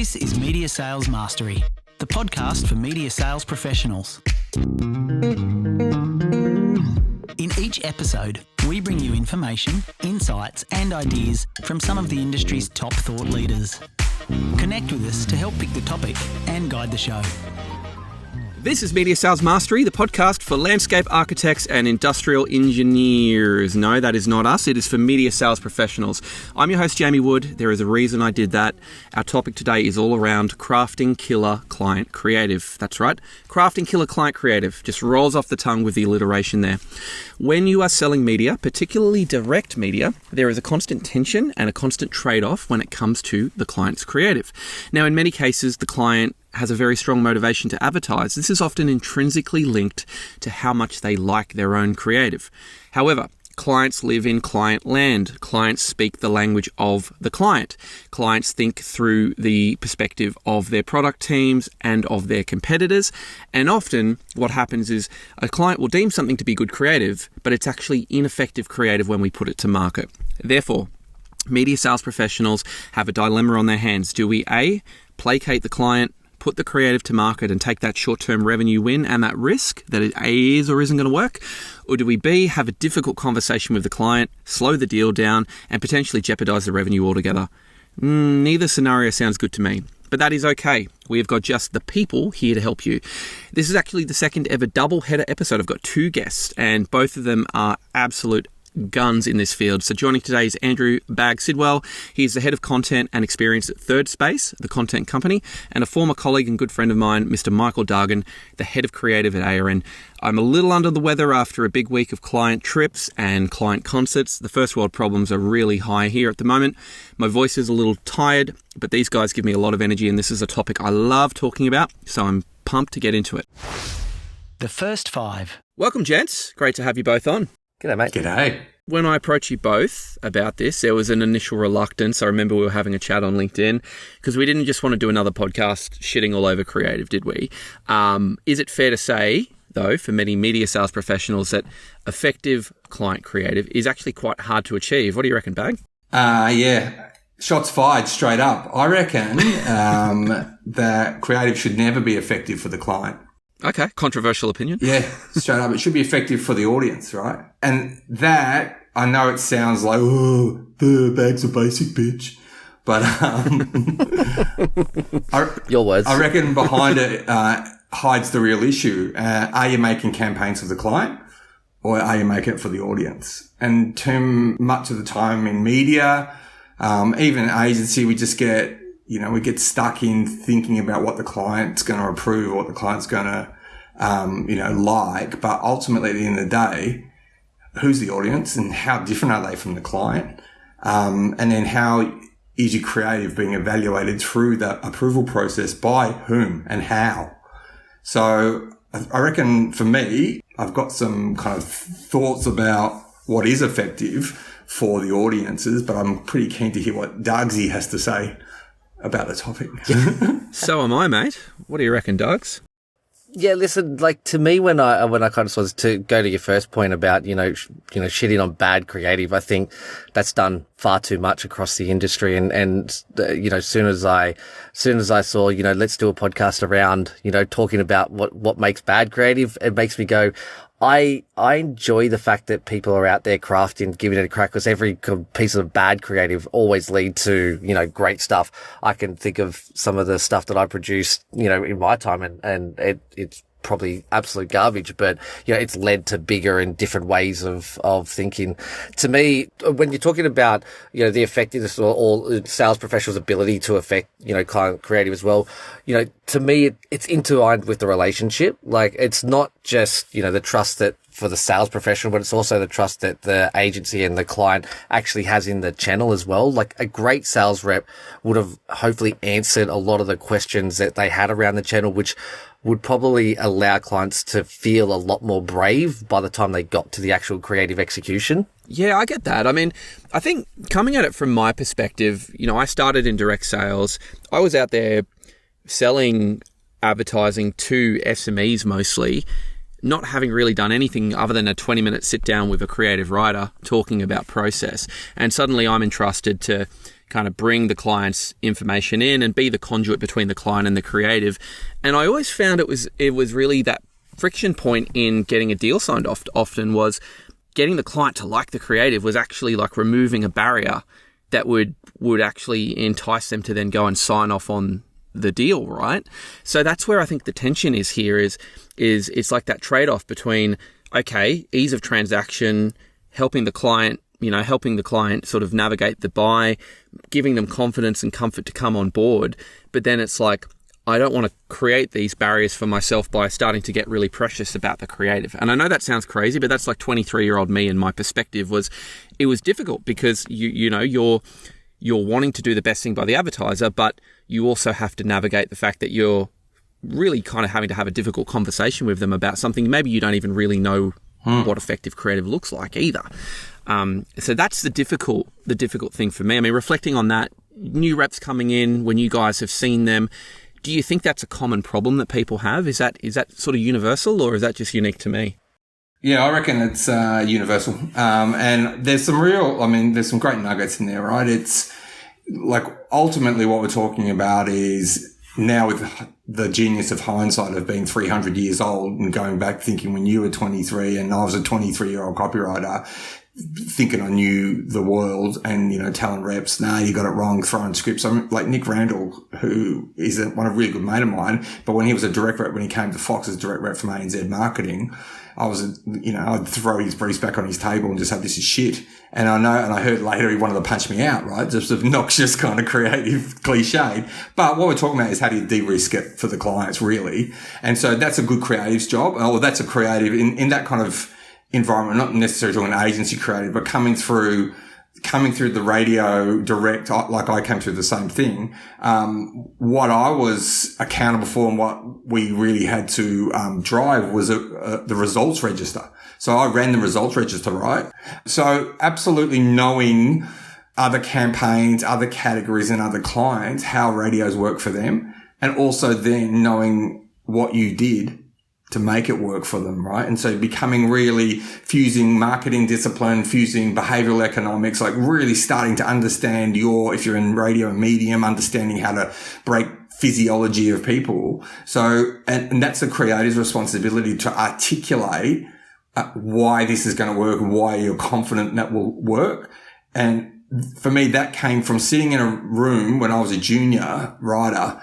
This is Media Sales Mastery, the podcast for media sales professionals. In each episode, we bring you information, insights, and ideas from some of the industry's top thought leaders. Connect with us to help pick the topic and guide the show. This is Media Sales Mastery, the podcast for landscape architects and industrial engineers. No, that is not us. It is for media sales professionals. I'm your host, Jamie Wood. There is a reason I did that. Our topic today is all around crafting killer client creative. That's right. Crafting killer client creative. Just rolls off the tongue with the alliteration there. When you are selling media, particularly direct media, there is a constant tension and a constant trade-off when it comes to the client's creative. Now, in many cases, the client has a very strong motivation to advertise. This is often intrinsically linked to how much they like their own creative. However, clients live in client land. Clients speak the language of the client. Clients think through the perspective of their product teams and of their competitors. And often what happens is a client will deem something to be good creative, but it's actually ineffective creative when we put it to market. Therefore, media sales professionals have a dilemma on their hands. Do we A, placate the client, put the creative to market and take that short-term revenue win and that risk that it is or isn't going to work? Or do we B, have a difficult conversation with the client, slow the deal down and potentially jeopardize the revenue altogether? Neither scenario sounds good to me, but that is okay. We have got just the people here to help you. This is actually the second ever double header episode. I've got two guests and both of them are absolute guns in this field. So joining today is Andrew Sidwell. He's the head of content and experience at Third Space, the content company, and a former colleague and good friend of mine, Mr. Michael Dargan, the head of creative at ARN. I'm a little under the weather after a big week of client trips and client concerts. The first world problems are really high here at the moment. My voice is a little tired, but these guys give me a lot of energy and this is a topic I love talking about, so I'm pumped to get into it. The first five. Welcome, gents. Great to have you both on. G'day, mate. G'day. When I approached you both about this, there was an initial reluctance. I remember we were having a chat on LinkedIn because we didn't just want to do another podcast shitting all over creative, did we? Is it fair to say, though, for many media sales professionals that effective client creative is actually quite hard to achieve? What do you reckon, Bag? Yeah. Shots fired straight up. I reckon that creative should never be effective for the client. Okay, controversial opinion. Yeah, straight up. It should be effective for the audience, right? And that, I know it sounds like, oh, the Bag's a basic bitch. But your words. I reckon behind it hides the real issue. Are you making campaigns for the client or are you making it for the audience? And too much of the time in media, even agency, we just get, we get stuck in thinking about what the client's going to approve, what the client's going to, like. But ultimately, at the end of the day, who's the audience and how different are they from the client? And then how is your creative being evaluated through the approval process by whom and how? So I reckon for me, I've got some kind of thoughts about what is effective for the audiences, but I'm pretty keen to hear what Dogsy has to say about the topic. So am I, mate. What do you reckon, Dogs? Yeah, listen, like to me, when I kind of was to go to your first point about, shitting on bad creative, I think that's done far too much across the industry. And soon as I saw, let's do a podcast around, talking about what makes bad creative, it makes me go, I enjoy the fact that people are out there crafting, giving it a crack, because every piece of bad creative always lead to, great stuff. I can think of some of the stuff that I produced, in my time and it's probably absolute garbage, but it's led to bigger and different ways of thinking. To me, when you're talking about the effectiveness or sales professionals' ability to affect client creative as well, to me it's intertwined with the relationship. Like it's not just the trust that for the sales professional, but it's also the trust that the agency and the client actually has in the channel as well. Like a great sales rep would have hopefully answered a lot of the questions that they had around the channel, which would probably allow clients to feel a lot more brave by the time they got to the actual creative execution. Yeah, I get that. I mean, I think coming at it from my perspective, I started in direct sales. I was out there selling advertising to SMEs mostly, not having really done anything other than a 20-minute sit down with a creative writer talking about process. And suddenly I'm entrusted to, kind of bring the client's information in and be the conduit between the client and the creative. And I always found it was really that friction point in getting a deal signed off often was getting the client to like the creative was actually like removing a barrier that would actually entice them to then go and sign off on the deal, right? So that's where I think the tension is here is it's like that trade-off between, okay, ease of transaction, helping the client sort of navigate the buy, giving them confidence and comfort to come on board. But then it's like, I don't want to create these barriers for myself by starting to get really precious about the creative. And I know that sounds crazy, but that's like 23-year-old me, and my perspective was, it was difficult because you're wanting to do the best thing by the advertiser, but you also have to navigate the fact that you're really kind of having to have a difficult conversation with them about something maybe you don't even really know what effective creative looks like either. So that's the difficult thing for me. I mean, reflecting on that, new reps coming in, when you guys have seen them, do you think that's a common problem that people have? Is that sort of universal, or is that just unique to me? Yeah, I reckon it's universal. And there's some great nuggets in there, right? It's like ultimately what we're talking about is now with the genius of hindsight of being 300 years old and going back thinking when you were 23 and I was a 23-year-old copywriter, thinking I knew the world and, telling reps, nah, you got it wrong, throwing scripts. I'm like Nick Randall, who is a really good mate of mine, but when he was a direct rep, when he came to Fox as direct rep from ANZ marketing, I'd throw his briefs back on his table and just have, this is shit. And I heard later he wanted to punch me out, right? Just obnoxious kind of creative cliched. But what we're talking about is how do you de-risk it for the clients, really? And so that's a good creative's job. Or that's a creative in that kind of environment, not necessarily an agency creative, but coming through the radio direct, like I came through the same thing. What I was accountable for and what we really had to drive was the results register. So I ran the results register, right? So absolutely knowing other campaigns, other categories and other clients, how radios work for them, and also then knowing what you did to make it work for them, right? And so becoming really fusing marketing discipline, fusing behavioral economics, like really starting to understand if you're in radio and medium, understanding how to break physiology of people. So, and that's the creator's responsibility to articulate why this is going to work, why you're confident that will work. And for me, that came from sitting in a room when I was a junior writer,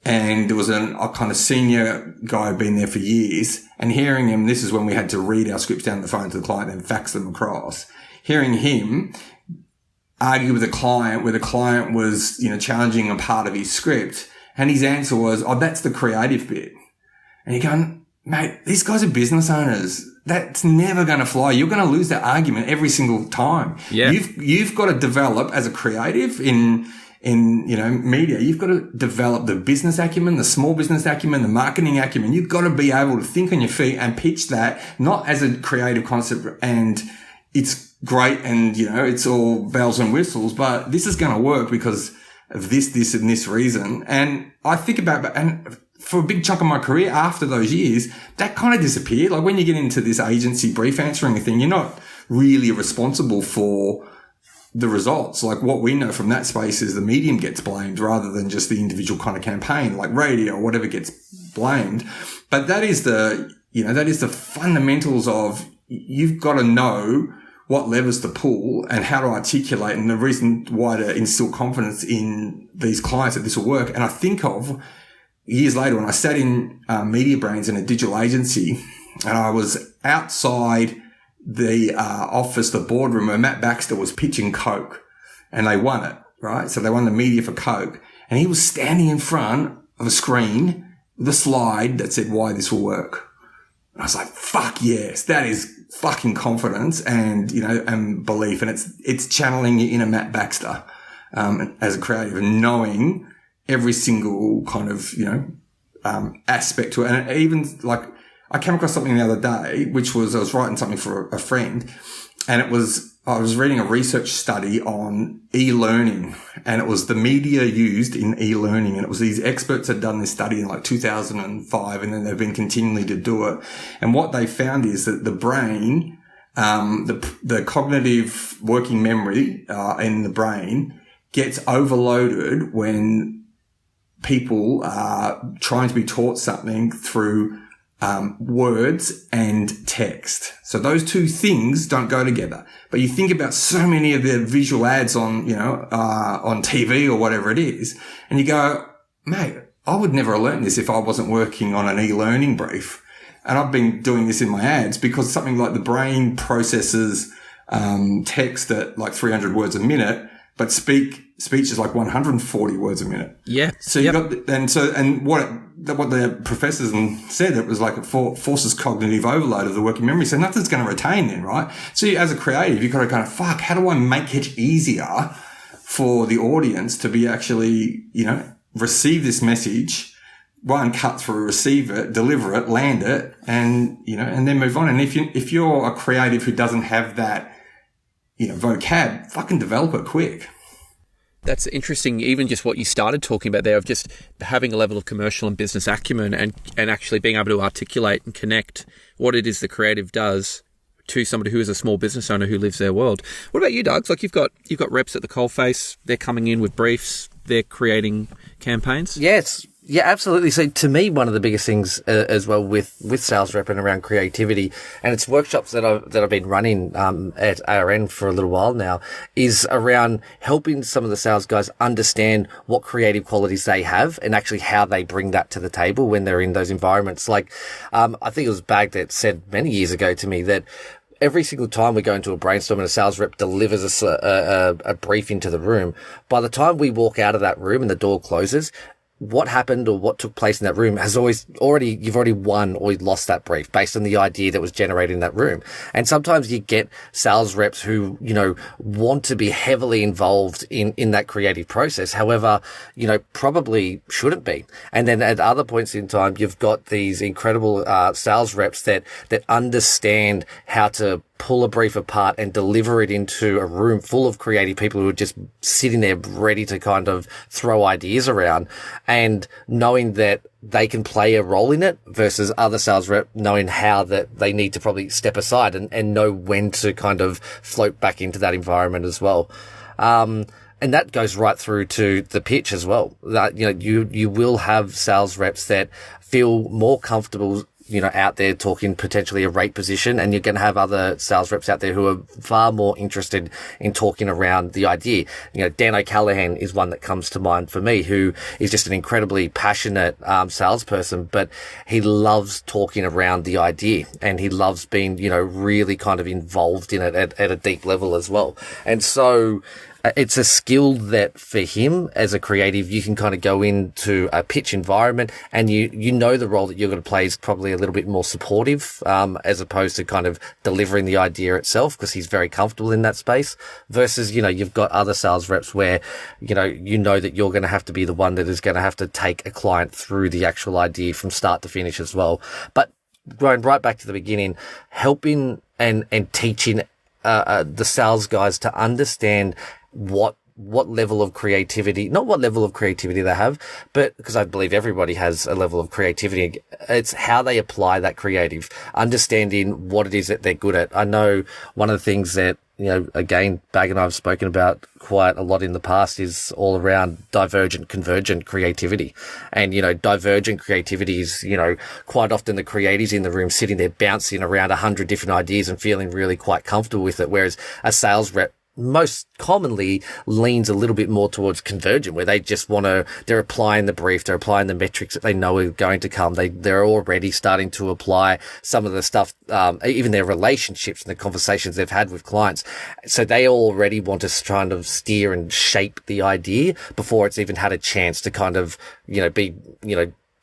and there was a kind of senior guy who'd been there for years, and hearing him, this is when we had to read our scripts down the phone to the client and fax them across. Hearing him argue with a client where the client was, challenging a part of his script, and his answer was, oh, that's the creative bit. And you're going, mate, these guys are business owners. That's never going to fly. You're going to lose that argument every single time. Yeah. You've got to develop as a creative in media, you've got to develop the business acumen, the small business acumen, the marketing acumen. You've got to be able to think on your feet and pitch that not as a creative concept and it's great and, it's all bells and whistles, but this is going to work because of this and this reason. And I think about, and for a big chunk of my career after those years, that kind of disappeared. Like when you get into this agency brief answering thing, you're not really responsible for the results. Like what we know from that space is the medium gets blamed rather than just the individual kind of campaign, like radio or whatever gets blamed. But that is the fundamentals of you've got to know what levers to pull and how to articulate and the reason why to instill confidence in these clients that this will work. And I think of years later when I sat in Media Brains in a digital agency and I was outside the office, the boardroom where Matt Baxter was pitching Coke and they won it, right? So they won the media for Coke and he was standing in front of a screen with a slide that said why this will work. And I was like, fuck yes, that is fucking confidence and, and belief. And it's channeling your inner Matt Baxter, as a creative and knowing every single kind of, aspect to it. And even like, I came across something the other day, which was I was writing something for a friend, and I was reading a research study on e-learning, and it was the media used in e-learning, and it was these experts had done this study in like 2005, and then they've been continually to do it. And what they found is that the brain, the cognitive working memory in the brain gets overloaded when people are trying to be taught something through words and text. So those two things don't go together. But you think about so many of the visual ads on, on TV or whatever it is, and you go, mate, I would never have learned this if I wasn't working on an e-learning brief. And I've been doing this in my ads because something like the brain processes text at like 300 words a minute, but speech is like 140 words a minute. Yeah. So you got, and what the professors said, it was like it forces cognitive overload of the working memory. So nothing's going to retain then, right? So as a creative, you've got to kind of, how do I make it easier for the audience to be actually, receive this message, one, cut through, receive it, deliver it, land it, and, and then move on. And if you're a creative who doesn't have that, vocab, fucking develop it quick. That's interesting, even just what you started talking about there of just having a level of commercial and business acumen and actually being able to articulate and connect what it is the creative does to somebody who is a small business owner who lives their world. What about you, Doug? Like you've got reps at the coalface, they're coming in with briefs, they're creating campaigns? Yes. Yeah, absolutely. So to me, one of the biggest things as well with sales rep and around creativity, and it's workshops that I've been running at ARN for a little while now, is around helping some of the sales guys understand what creative qualities they have and actually how they bring that to the table when they're in those environments. Like, I think it was Bag that said many years ago to me that every single time we go into a brainstorm and a sales rep delivers us a brief into the room, by the time we walk out of that room and the door closes, what happened or what took place in that room has you've already won or lost that brief based on the idea that was generated in that room. And sometimes you get sales reps who, want to be heavily involved in that creative process. However, probably shouldn't be. And then at other points in time, you've got these incredible sales reps that understand how to pull a brief apart and deliver it into a room full of creative people who are just sitting there ready to kind of throw ideas around, and knowing that they can play a role in it versus other sales rep knowing how that they need to probably step aside and know when to kind of float back into that environment as well. And that goes right through to the pitch as well. That, you will have sales reps that feel more comfortable out there talking potentially a rate position, and you're going to have other sales reps out there who are far more interested in talking around the idea. Dan O'Callaghan is one that comes to mind for me, who is just an incredibly passionate salesperson, but he loves talking around the idea and he loves being, really kind of involved in it at a deep level as well. And so it's a skill that for him as a creative, you can kind of go into a pitch environment and you know the role that you're going to play is probably a little bit more supportive, as opposed to kind of delivering the idea itself, because he's very comfortable in that space versus, you've got other sales reps where, you know that you're going to have to be the one that is going to have to take a client through the actual idea from start to finish as well. But going right back to the beginning, helping and teaching the sales guys to understand what level of creativity, not what level of creativity they have, but because I believe everybody has a level of creativity. It's how they apply that creative, understanding what it is that they're good at. I know one of the things that, again, Bag and I have spoken about quite a lot in the past is all around divergent, convergent creativity. And, divergent creativity is, quite often the creatives in the room sitting there bouncing around 100 different ideas and feeling really quite comfortable with it. Whereas a sales rep most commonly leans a little bit more towards convergent, where they just they're applying the brief, they're applying the metrics that they know are going to come. They're already starting to apply some of the stuff, even their relationships and the conversations they've had with clients. So they already want to kind of steer and shape the idea before it's even had a chance to kind of, be,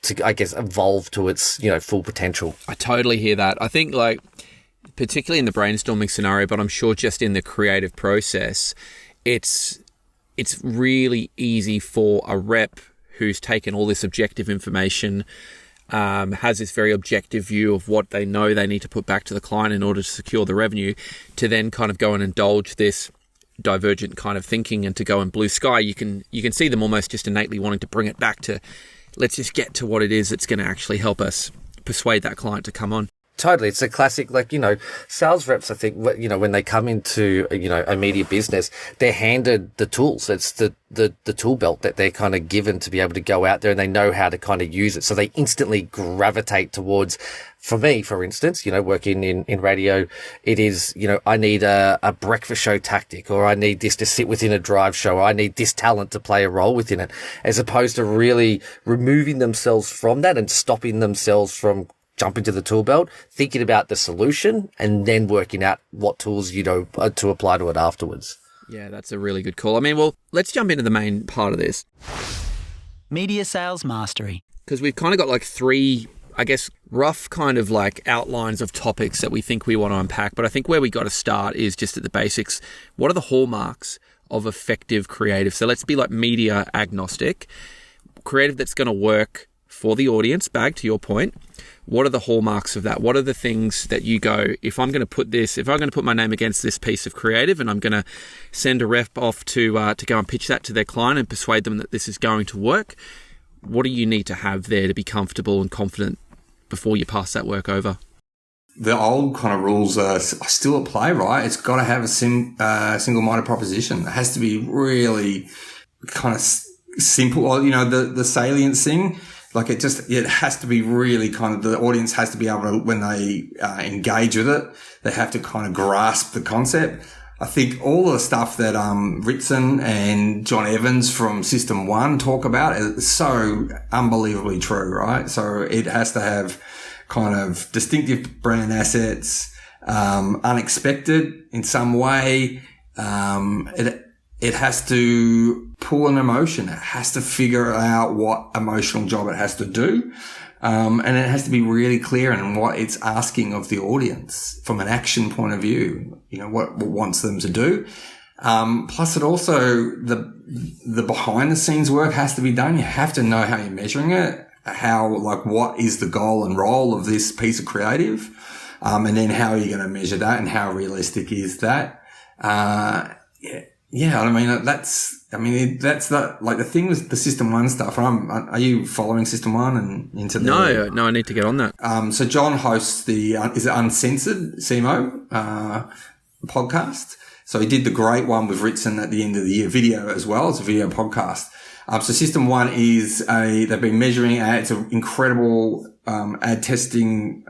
to, I guess, evolve to its, full potential. I totally hear that. I think particularly in the brainstorming scenario, but I'm sure just in the creative process, it's really easy for a rep who's taken all this objective information, has this very objective view of what they know they need to put back to the client in order to secure the revenue, to then kind of go and indulge this divergent kind of thinking and to go in blue sky. You can see them almost just innately wanting to bring it back to, let's just get to what it is that's going to actually help us persuade that client to come on. Totally. It's a classic, like, sales reps, I think, when they come into, a media business, they're handed the tools. It's the tool belt that they're kind of given to be able to go out there, and they know how to kind of use it. So they instantly gravitate towards, for me, for instance, working in radio, it is, I need a breakfast show tactic, or I need this to sit within a drive show, or I need this talent to play a role within it, as opposed to really removing themselves from that and stopping themselves from jumping to the tool belt, thinking about the solution, and then working out what tools, to apply to it afterwards. Yeah, that's a really good call. I mean, well, let's jump into the main part of this. Media sales mastery. Because we've kind of got like three, I guess, rough kind of like outlines of topics that we think we want to unpack. But I think where we got to start is just at the basics. What are the hallmarks of effective creative? So let's be like media agnostic. Creative that's going to work for the audience, back to your point. What are the hallmarks of that? What are the things that you go, if I'm going to put my name against this piece of creative, and I'm going to send a rep off to go and pitch that to their client and persuade them that this is going to work, what do you need to have there to be comfortable and confident before you pass that work over? The old kind of rules are still at play, right? It's got to have a single-minded proposition. It has to be really kind of simple, or, the salience thing. Like it has to be really kind of, the audience has to be able to, when they engage with it, they have to kind of grasp the concept. I think all of the stuff that Ritson and John Evans from System 1 talk about is so unbelievably true, right? So it has to have kind of distinctive brand assets, unexpected in some way. It has to pull an emotion. It has to figure out what emotional job it has to do. And it has to be really clear in what it's asking of the audience from an action point of view, what it wants them to do. Plus it also, the behind the scenes work has to be done. You have to know how you're measuring it, what is the goal and role of this piece of creative. And then how are you going to measure that, and how realistic is that? Yeah, that's the thing with the System 1 stuff. Are you following System 1 and into the... No, I need to get on that. So John hosts the, is it Uncensored, CMO, podcast. So he did the great one with Ritson at the end of the year, video as well. It's a video podcast. So System 1 is they've been measuring ads. It's an incredible, ad testing,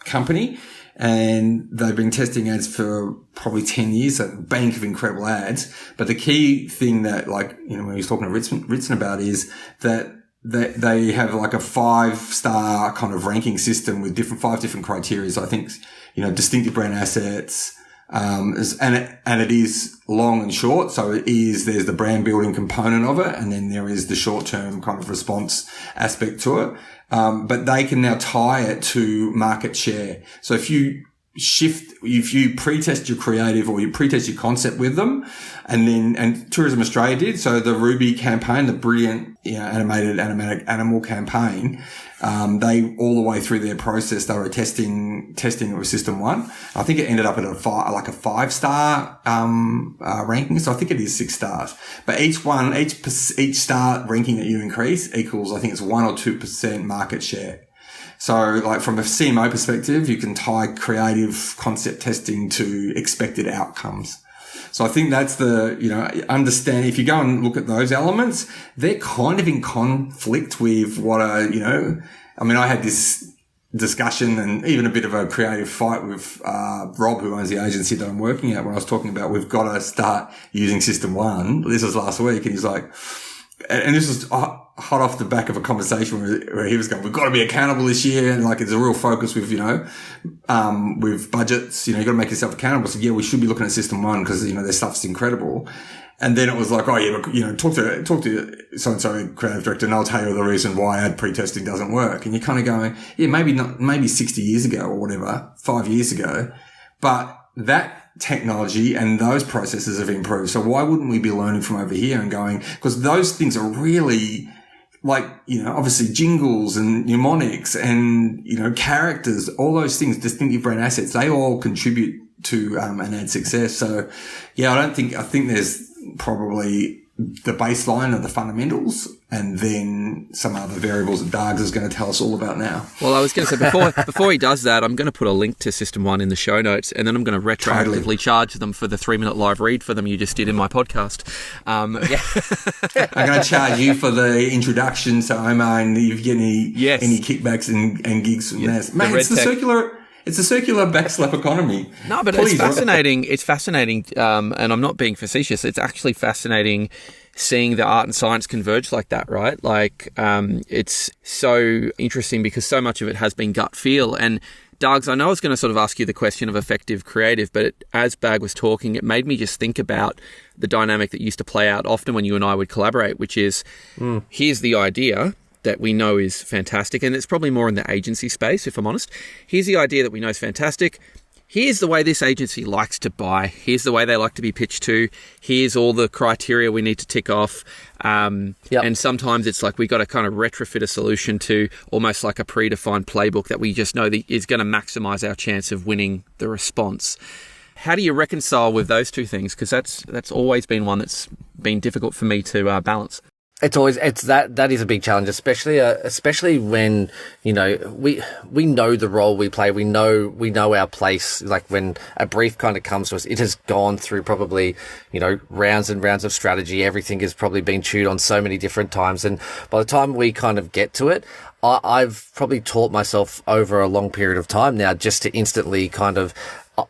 company. And they've been testing ads for probably 10 years, a bank of incredible ads. But the key thing that, when he was talking to Ritson about is that they have like a 5-star kind of ranking system with 5 different criteria. So I think, distinctive brand assets, and it is long and short. So there's the brand building component of it, and then there is the short-term kind of response aspect to it. But they can now tie it to market share. So if you pre-test your creative, or you pre-test your concept with them, and Tourism Australia did, so the Ruby campaign, the brilliant, animated animal campaign, they all the way through their process, they were testing it with System 1. I think it ended up at a 5-star, ranking. So I think it is 6 stars, but each star ranking that you increase equals, I think it's 1 or 2% market share. So from a CMO perspective, you can tie creative concept testing to expected outcomes. So I think that's understand, if you go and look at those elements, they're kind of in conflict with what I had this discussion and even a bit of a creative fight with Rob, who owns the agency that I'm working at, when I was talking about we've got to start using System 1. This was last week, and he's like, and this was hot off the back of a conversation where he was going, we've got to be accountable this year. And it's a real focus with, with budgets, you got to make yourself accountable. So yeah, we should be looking at System 1 because, their stuff's incredible. And then it was like, oh yeah, look, talk to so-and-so creative director, and I'll tell you the reason why ad pre-testing doesn't work. And you're kind of going, yeah, maybe 60 years ago or whatever, 5 years ago, but that technology and those processes have improved. So why wouldn't we be learning from over here and going, because those things are really obviously jingles and mnemonics and, characters, all those things, distinctive brand assets, they all contribute to, an ad success. So yeah, I think there's probably the baseline of the fundamentals, and then some other variables that Dargs is going to tell us all about now. Well, I was going to say, before he does that, I'm going to put a link to System 1 in the show notes, and then I'm going to retroactively charge them for the 3-minute live read for them you just did in my podcast. I'm going to charge you for the introduction, so Omar, and if you get any kickbacks and gigs from this. Man, it's the circular backslap economy. No, but it's fascinating. It's fascinating, and I'm not being facetious. It's actually fascinating seeing the art and science converge like that, right? Like, it's so interesting because so much of it has been gut feel. And Dargs, I know I was going to sort of ask you the question of effective creative, but as Bag was talking, it made me just think about the dynamic that used to play out often when you and I would collaborate, which is, here's the idea that we know is fantastic, and it's probably more in the agency space, if I'm honest. Here's the idea that we know is fantastic. Here's the way this agency likes to buy. Here's the way they like to be pitched to. Here's all the criteria we need to tick off. And sometimes it's like we got to kind of retrofit a solution to almost like a predefined playbook that we just know that is going to maximize our chance of winning the response. How do you reconcile with those two things? Because that's always been one that's been difficult for me to balance. That is a big challenge, especially when, we know the role we play. We know our place. Like when a brief kind of comes to us, it has gone through probably, rounds and rounds of strategy. Everything has probably been chewed on so many different times. And by the time we kind of get to it, I've probably taught myself over a long period of time now just to instantly kind of,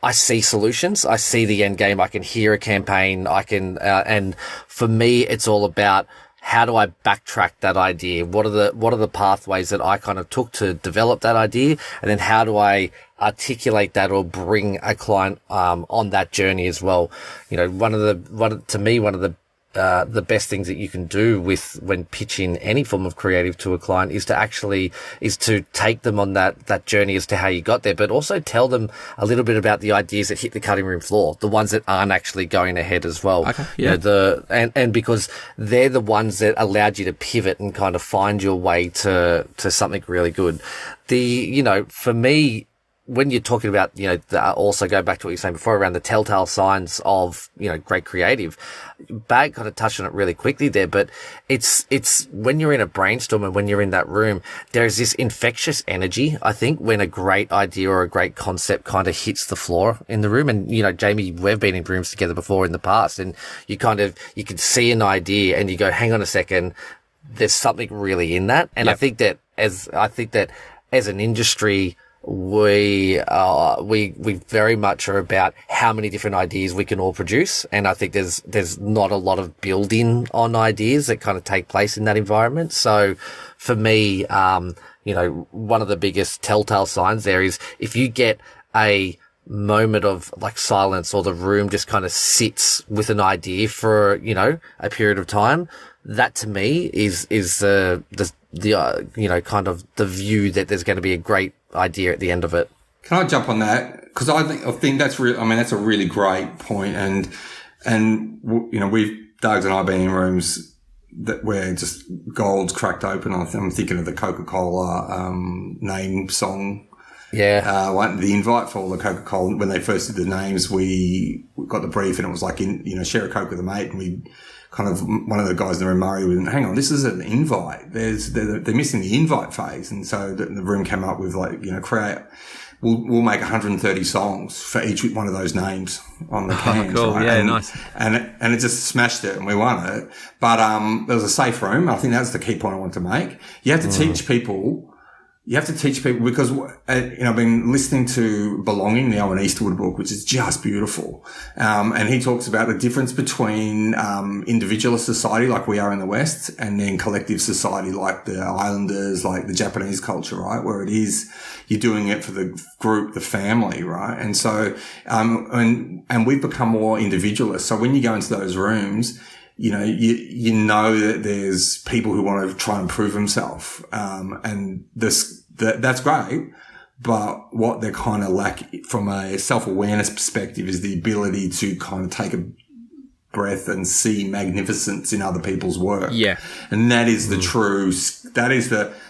I see solutions. I see the end game. I can hear a campaign. And for me, it's all about, how do I backtrack that idea? What are the pathways that I kind of took to develop that idea? And then how do I articulate that or bring a client on that journey as well? One of the best things that you can do when pitching any form of creative to a client is to take them on that journey as to how you got there, but also tell them a little bit about the ideas that hit the cutting room floor, the ones that aren't actually going ahead as well. Okay, yeah. And because they're the ones that allowed you to pivot and kind of find your way to something really good. For me, when you're talking about, also go back to what you were saying before around the telltale signs of, great creative, Bag kind of touched on it really quickly there, but it's when you're in a brainstorm and when you're in that room, there's this infectious energy, I think, when a great idea or a great concept kind of hits the floor in the room. And, Jamie, we've been in rooms together before in the past, and you can see an idea and you go, hang on a second, there's something really in that. And yep. I think that as an industry, we very much are about how many different ideas we can all produce. And I think there's not a lot of building on ideas that kind of take place in that environment. So for me, one of the biggest telltale signs there is if you get a moment of like silence or the room just kind of sits with an idea for, a period of time, that to me is the kind of the view that there's going to be a great idea at the end of it. Can I jump on that? Because I think that's that's a really great point. And Doug's and I have been in rooms where just gold's cracked open. I'm thinking of the Coca-Cola, name song. Yeah. The invite for all the Coca-Cola, when they first did the names, we got the brief and it was like, share a Coke with a mate. And we kind of, one of the guys in the room, Murray, went, hang on, this is an invite. They're missing the invite phase. And so the room came up with we'll make 130 songs for each one of those names on the cans. Cool. Right? Yeah, nice. And it just smashed it and we won it. But, there was a safe room. I think that's the key point I want to make. You have to teach people because, I've been listening to Belonging, the Owen Eastwood book, which is just beautiful. And he talks about the difference between, individualist society like we are in the West and then collective society like the Islanders, like the Japanese culture, right? Where it is, you're doing it for the group, the family, right? And so, and we've become more individualist. So when you go into those rooms, you know that there's people who want to try and prove themselves. And that's great. But what they kind of lack from a self-awareness perspective is the ability to kind of take breath and see magnificence in other people's work. Yeah. And that is the true,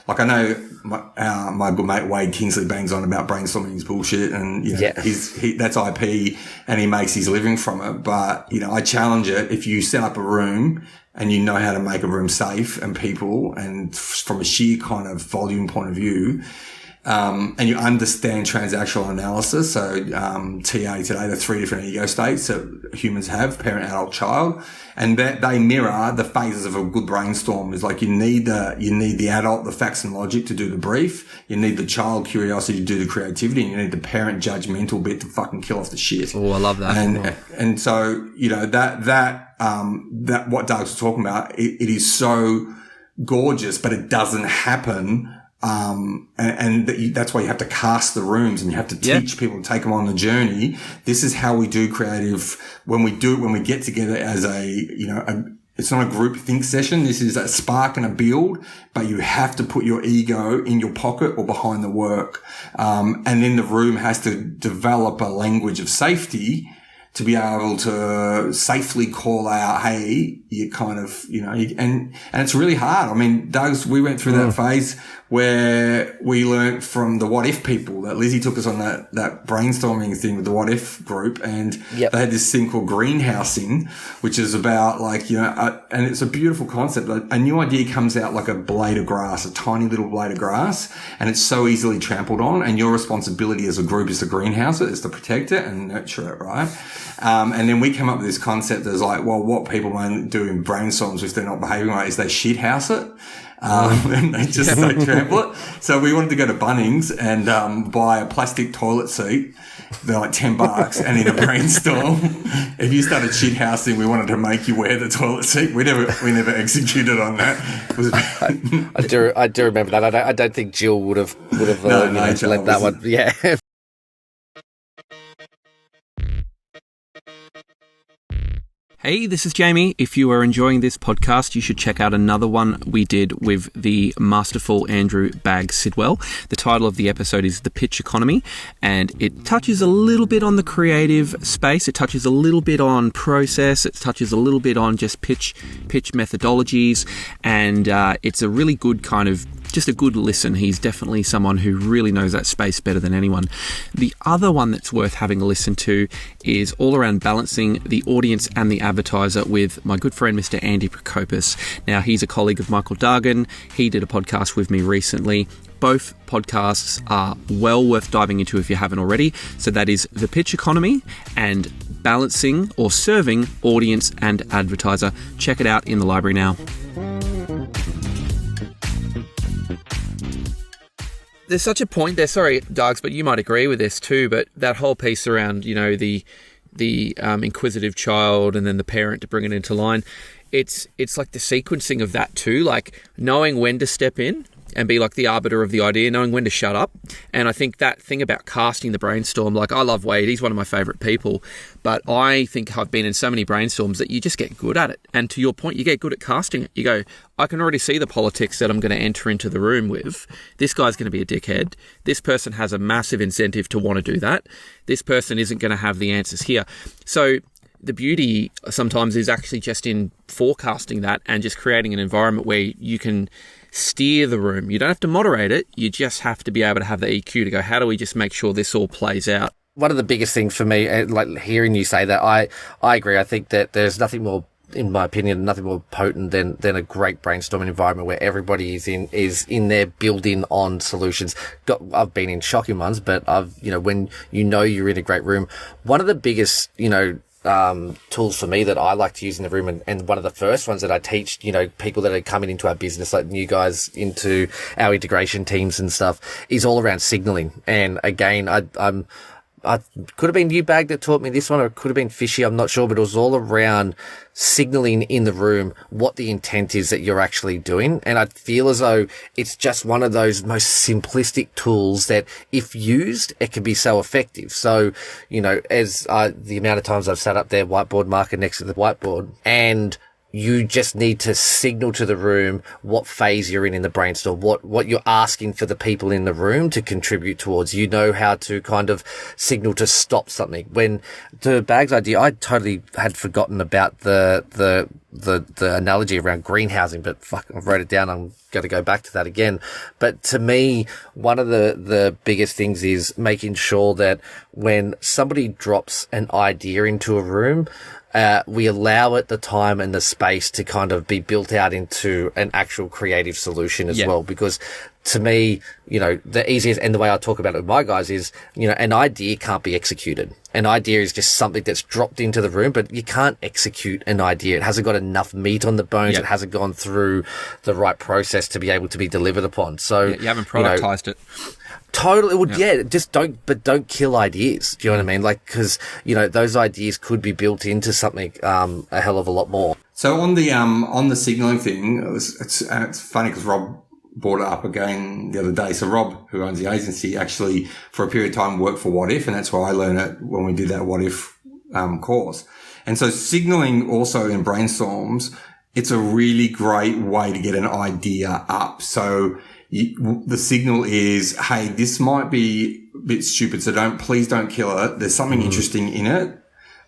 like I know my good mate Wade Kingsley bangs on about brainstorming is bullshit and, that's IP and he makes his living from it. But, I challenge it. If you set up a room and you know how to make a room safe and people and from a sheer kind of volume point of view, and you understand transactional analysis. So, TA today, the 3 different ego states that humans have, parent, adult, child, and that they mirror the phases of a good brainstorm. Is like you need the adult, the facts and logic to do the brief. You need the child curiosity to do the creativity, and you need the parent judgmental bit to fucking kill off the shit. Oh, I love that. And so, that what Doug's talking about, it is so gorgeous, but it doesn't happen. That's why you have to cast the rooms and you have to teach people to take them on the journey. This is how we do creative when we get together as it's not a group think session. This is a spark and a build, but you have to put your ego in your pocket or behind the work. And then the room has to develop a language of safety to be able to safely call out, hey, you kind of, and it's really hard. I mean, we went through that phase where we learnt from the what if people that Lizzie took us on that brainstorming thing with the what if group. And they had this thing called greenhousing, which is about and it's a beautiful concept. A new idea comes out like a blade of grass, a tiny little blade of grass, and it's so easily trampled on. And your responsibility as a group is to greenhouse it, is to protect it and nurture it, right? And then we came up with this concept as like, well, what people won't do in brainstorms if they're not behaving right is they shit house it. And they trample it. So we wanted to go to Bunnings and buy a plastic toilet seat. They're like $10. And in a brainstorm, if you started shit housing, we wanted to make you wear the toilet seat. We never executed on that. It was I do remember that. I don't think Jill would have let that one. Yeah. Hey, this is Jamie. If you are enjoying this podcast, you should check out another one we did with the masterful Andrew Bagg Sidwell. The title of the episode is The Pitch Economy, and it touches a little bit on the creative space. It touches a little bit on process. It touches a little bit on just pitch methodologies, and it's a really good kind of just a good listen. He's definitely someone who really knows that space better than anyone. The other one that's worth having a listen to is all around balancing the audience and the advertiser with my good friend, Mr. Andy Prokopis. Now, he's a colleague of Michael Dargan. He did a podcast with me recently. Both podcasts are well worth diving into if you haven't already. So that is The Pitch Economy and Balancing or Serving Audience and Advertiser. Check it out in the library now. There's such a point there, sorry, Dogs, but you might agree with this too, but that whole piece around, the inquisitive child and then the parent to bring it into line, it's like the sequencing of that too, like knowing when to step in and be like the arbiter of the idea, knowing when to shut up. And I think that thing about casting the brainstorm, like I love Wade, he's one of my favourite people, but I think I've been in so many brainstorms that you just get good at it. And to your point, you get good at casting it. You go, I can already see the politics that I'm going to enter into the room with. This guy's going to be a dickhead. This person has a massive incentive to want to do that. This person isn't going to have the answers here. So the beauty sometimes is actually just in forecasting that and just creating an environment where you can steer the room. You don't have to moderate it. You just have to be able to have the EQ to go, how do we just make sure this all plays out? One of the biggest things for me, like hearing you say that, I agree. I think that there's nothing more, in my opinion, nothing more potent than a great brainstorming environment where everybody is in there building on solutions. I've been in shocking ones, but when you're in a great room, one of the biggest, tools for me that I like to use in the room, and one of the first ones that I teach, people that are coming into our business, like new guys into our integration teams and stuff, is all around signaling. And again, I could have been you, Bag, that taught me this one, or it could have been Fishy, I'm not sure, but it was all around signaling in the room what the intent is that you're actually doing. And I feel as though it's just one of those most simplistic tools that, if used, it can be so effective. So, as the amount of times I've sat up there, whiteboard marker next to the whiteboard, and you just need to signal to the room what phase you're in the brainstorm, what you're asking for the people in the room to contribute towards. You know how to kind of signal to stop something. When the Bags idea, I totally had forgotten about the analogy around greenhousing, but fuck, I wrote it down. I'm going to go back to that again. But to me, one of the biggest things is making sure that when somebody drops an idea into a room, we allow it the time and the space to kind of be built out into an actual creative solution as well. Because to me, you know, the easiest, and the way I talk about it with my guys is, you know, an idea can't be executed. An idea is just something that's dropped into the room, but you can't execute an idea. It hasn't got enough meat on the bones. It hasn't gone through the right process to be able to be delivered upon. So you haven't productized it. Totally. Well, just don't kill ideas. Do you know what I mean? Like, because, you know, those ideas could be built into something a hell of a lot more. So on the signaling thing, it's funny because Rob brought it up again the other day. So Rob, who owns the agency, actually for a period of time worked for What If, and that's where I learned it when we did that What If course. And so signaling also in brainstorms, it's a really great way to get an idea up. So the signal is, hey, this might be a bit stupid, so please don't kill it. There's something interesting in it.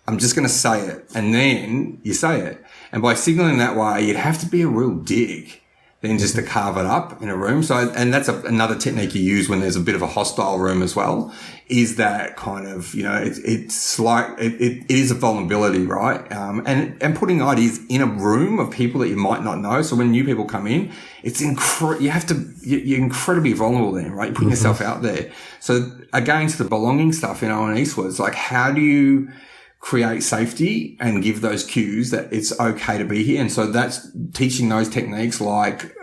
I'm just going to say it. And then you say it. And by signaling that way, you'd have to be a real dick then just to carve it up in a room. So, and that's another technique you use when there's a bit of a hostile room as well, is that kind of, you know, it's like, it is a vulnerability, right? And putting ideas in a room of people that you might not know. So when new people come in, it's you're incredibly vulnerable then, right? You're putting yourself out there. So again, to the belonging stuff in Owen Eastwood's, like, how do you create safety and give those cues that it's okay to be here? And so that's teaching those techniques like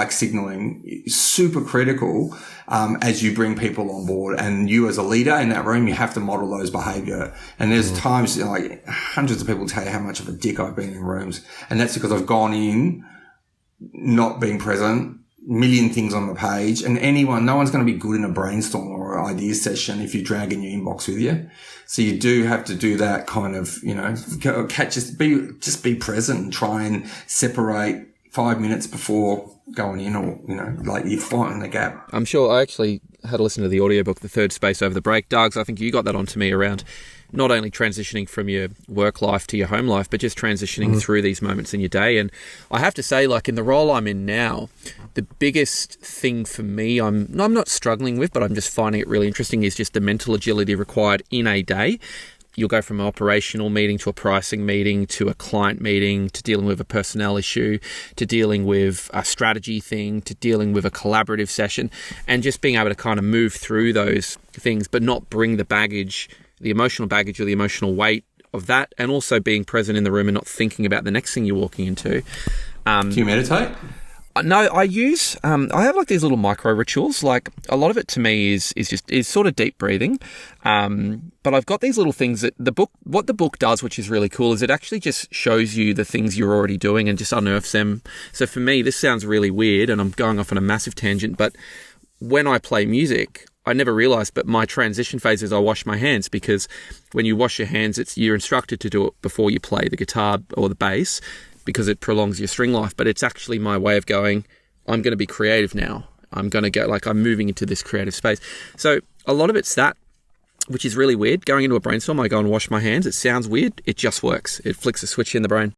signaling is super critical, as you bring people on board. And you as a leader in that room, you have to model those behavior. And there's times, you know, like hundreds of people tell you how much of a dick I've been in rooms. And that's because I've gone in, not being present, million things on the page, and no one's going to be good in a brainstorm or an idea session if you drag in your inbox with you. So you do have to do that kind of, you know, just be present and try and separate 5 minutes before going in, or, you know, like you're fighting the gap. I'm sure I actually had a listen to the audiobook, The Third Space, over the break. Doug's, I think you got that onto me around not only transitioning from your work life to your home life, but just transitioning through these moments in your day. And I have to say, like, in the role I'm in now, the biggest thing for me, I'm not struggling with, but I'm just finding it really interesting, is just the mental agility required in a day. You'll go from an operational meeting to a pricing meeting to a client meeting to dealing with a personnel issue to dealing with a strategy thing to dealing with a collaborative session, and just being able to kind of move through those things but not bring the baggage, the emotional baggage or the emotional weight of that, and also being present in the room and not thinking about the next thing you're walking into. Do you meditate? No, I have like these little micro rituals. Like, a lot of it to me is sort of deep breathing. But I've got these little things that what the book does, which is really cool, is it actually just shows you the things you're already doing and just unearths them. So for me, this sounds really weird and I'm going off on a massive tangent, but when I play music, I never realized, but my transition phase is I wash my hands, because when you wash your hands, you're instructed to do it before you play the guitar or the bass, because it prolongs your string life. But it's actually my way of going, I'm going to be creative now. I'm going to go, like, I'm moving into this creative space. So a lot of it's that, which is really weird. Going into a brainstorm, I go and wash my hands. It sounds weird. It just works. It flicks a switch in the brain.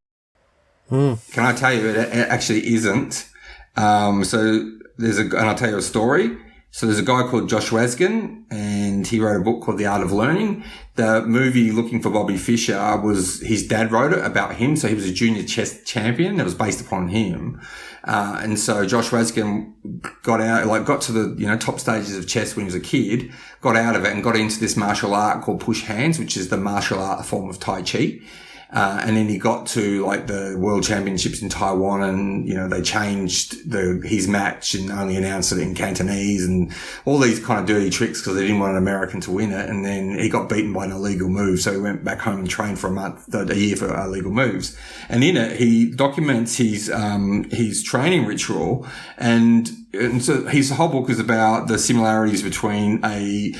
Can I tell you, it actually isn't. So and I'll tell you a story. So there's a guy called Josh Wasgen, and he wrote a book called The Art of Learning. The movie Looking for Bobby Fischer was, his dad wrote it about him. So he was a junior chess champion that was based upon him. And so Josh Wasgen got to the, you know, top stages of chess when he was a kid, got out of it and got into this martial art called push hands, which is the martial art form of Tai Chi. And then he got to like the world championships in Taiwan, and, you know, they changed his match and only announced it in Cantonese and all these kind of dirty tricks because they didn't want an American to win it. And then he got beaten by an illegal move. So he went back home and trained for a year for illegal moves. And in it, he documents his training ritual. And so his whole book is about the similarities between a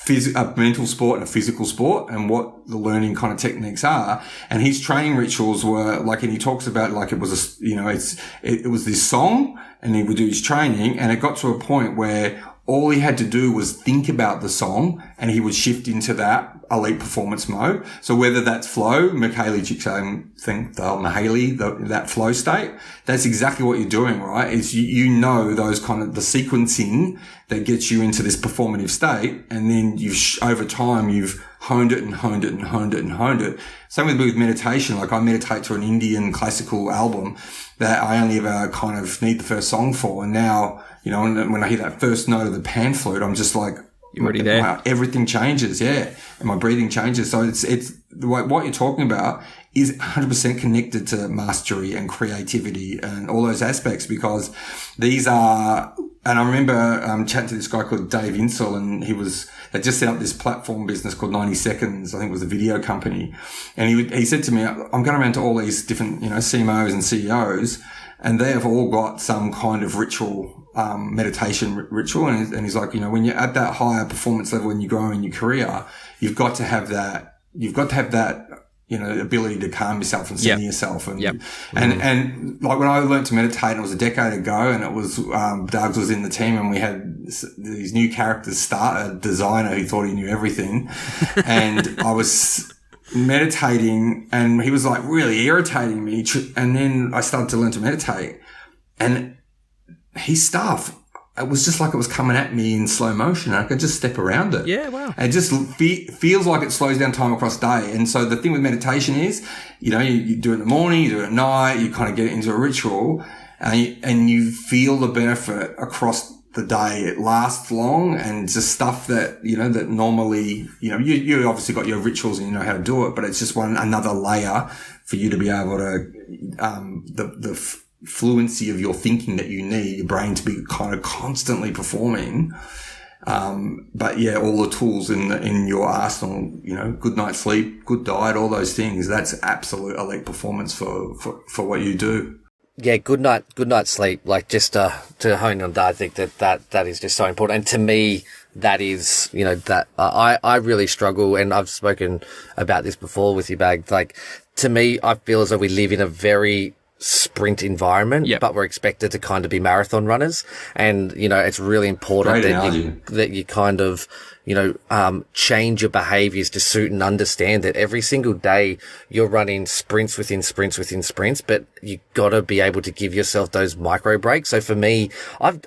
a mental sport and a physical sport, and what the learning kind of techniques are. And his training rituals were like, and he talks about like it was it was this song, and he would do his training, and it got to a point where all he had to do was think about the song, and he would shift into that elite performance mode. So whether that's flow, that flow state, that's exactly what you're doing, right? Is you know those kind of the sequencing that gets you into this performative state, and then over time you've honed it and honed it and honed it and honed it. Same with meditation. Like I meditate to an Indian classical album that I only ever kind of need the first song for, and now, you know, when I hear that first note of the pan flute, I'm just like, you're already there. Wow, everything changes, yeah, and my breathing changes. So it's what you're talking about is 100% connected to mastery and creativity and all those aspects, because these are. And I remember chatting to this guy called Dave Insel, and they just set up this platform business called 90 Seconds. I think it was a video company, and he said to me, "I'm going around to all these different, you know, CMOs and CEOs, and they have all got some kind of ritual." Meditation ritual. And he's like, you know, when you're at that higher performance level and you grow in your career, you've got to have that, you know, ability to calm yourself and center yourself. And, and like when I learned to meditate, and it was a decade ago, and it was, Doug's was in the team, and we had these new characters start, a designer who thought he knew everything. And I was meditating, and he was like really irritating me. And then I started to learn to meditate, and his stuff, it was just like it was coming at me in slow motion. I could just step around it. Yeah, wow. And it just feels like it slows down time across day. And so the thing with meditation is, you know, you do it in the morning, you do it at night, you kind of get it into a ritual, and you feel the benefit across the day. It lasts long, and just stuff that, you know, that normally, you know, you obviously got your rituals and you know how to do it, but it's just another layer for you to be able to, the fluency of your thinking that you need, your brain to be kind of constantly performing. But yeah, all the tools in your arsenal, you know, good night's sleep, good diet, all those things, that's absolute elite performance for what you do. Yeah, good night sleep. Like just to hone on that, I think that is just so important. And to me, that is, you know, that I really struggle, and I've spoken about this before with you, Bag. Like to me, I feel as though we live in a very sprint environment, but we're expected to kind of be marathon runners. And, you know, it's really important that you kind of, you know, change your behaviors to suit and understand that every single day you're running sprints within sprints within sprints, but you got to be able to give yourself those micro breaks. So for me, I've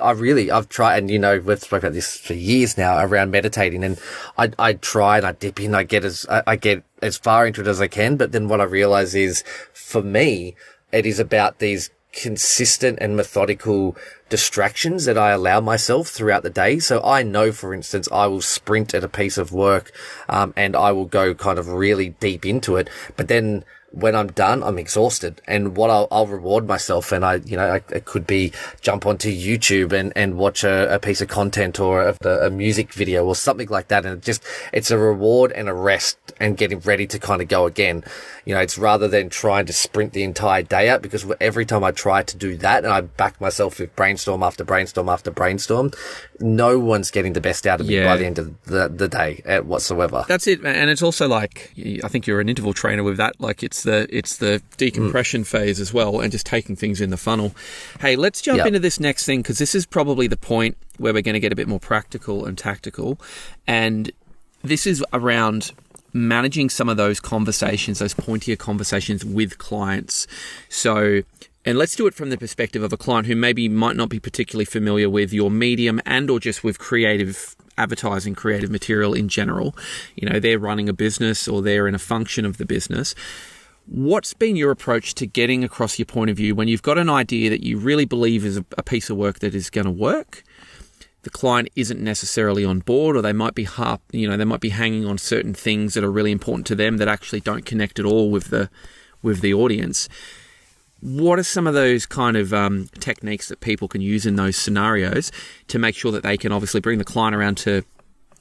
tried, and, you know, we've spoken about this for years now around meditating, and I try and I dip in, I get as far into it as I can. But then what I realize is, for me, it is about these consistent and methodical distractions that I allow myself throughout the day. So I know, for instance, I will sprint at a piece of work, and I will go kind of really deep into it. But then when I'm done, I'm exhausted. And what I'll reward myself, and it could be jump onto YouTube and watch a piece of content or a music video or something like that. And it's a reward and a rest and getting ready to kind of go again. You know, it's rather than trying to sprint the entire day out, because every time I try to do that and I back myself with brainstorm after brainstorm after brainstorm, no one's getting the best out of me by the end of the day whatsoever. That's it, man. And it's also like, I think you're an interval trainer with that. Like it's the decompression phase as well, and just taking things in the funnel. Hey, let's jump into this next thing, because this is probably the point where we're going to get a bit more practical and tactical. And this is around managing some of those conversations, those pointier conversations with clients. So, and let's do it from the perspective of a client who maybe might not be particularly familiar with your medium and or just with creative advertising, creative material in general. You know, they're running a business or they're in a function of the business. What's been your approach to getting across your point of view when you've got an idea that you really believe is a piece of work that is going to work? The client isn't necessarily on board, or they might be hanging on certain things that are really important to them that actually don't connect at all with the audience. What are some of those kind of techniques that people can use in those scenarios to make sure that they can obviously bring the client around to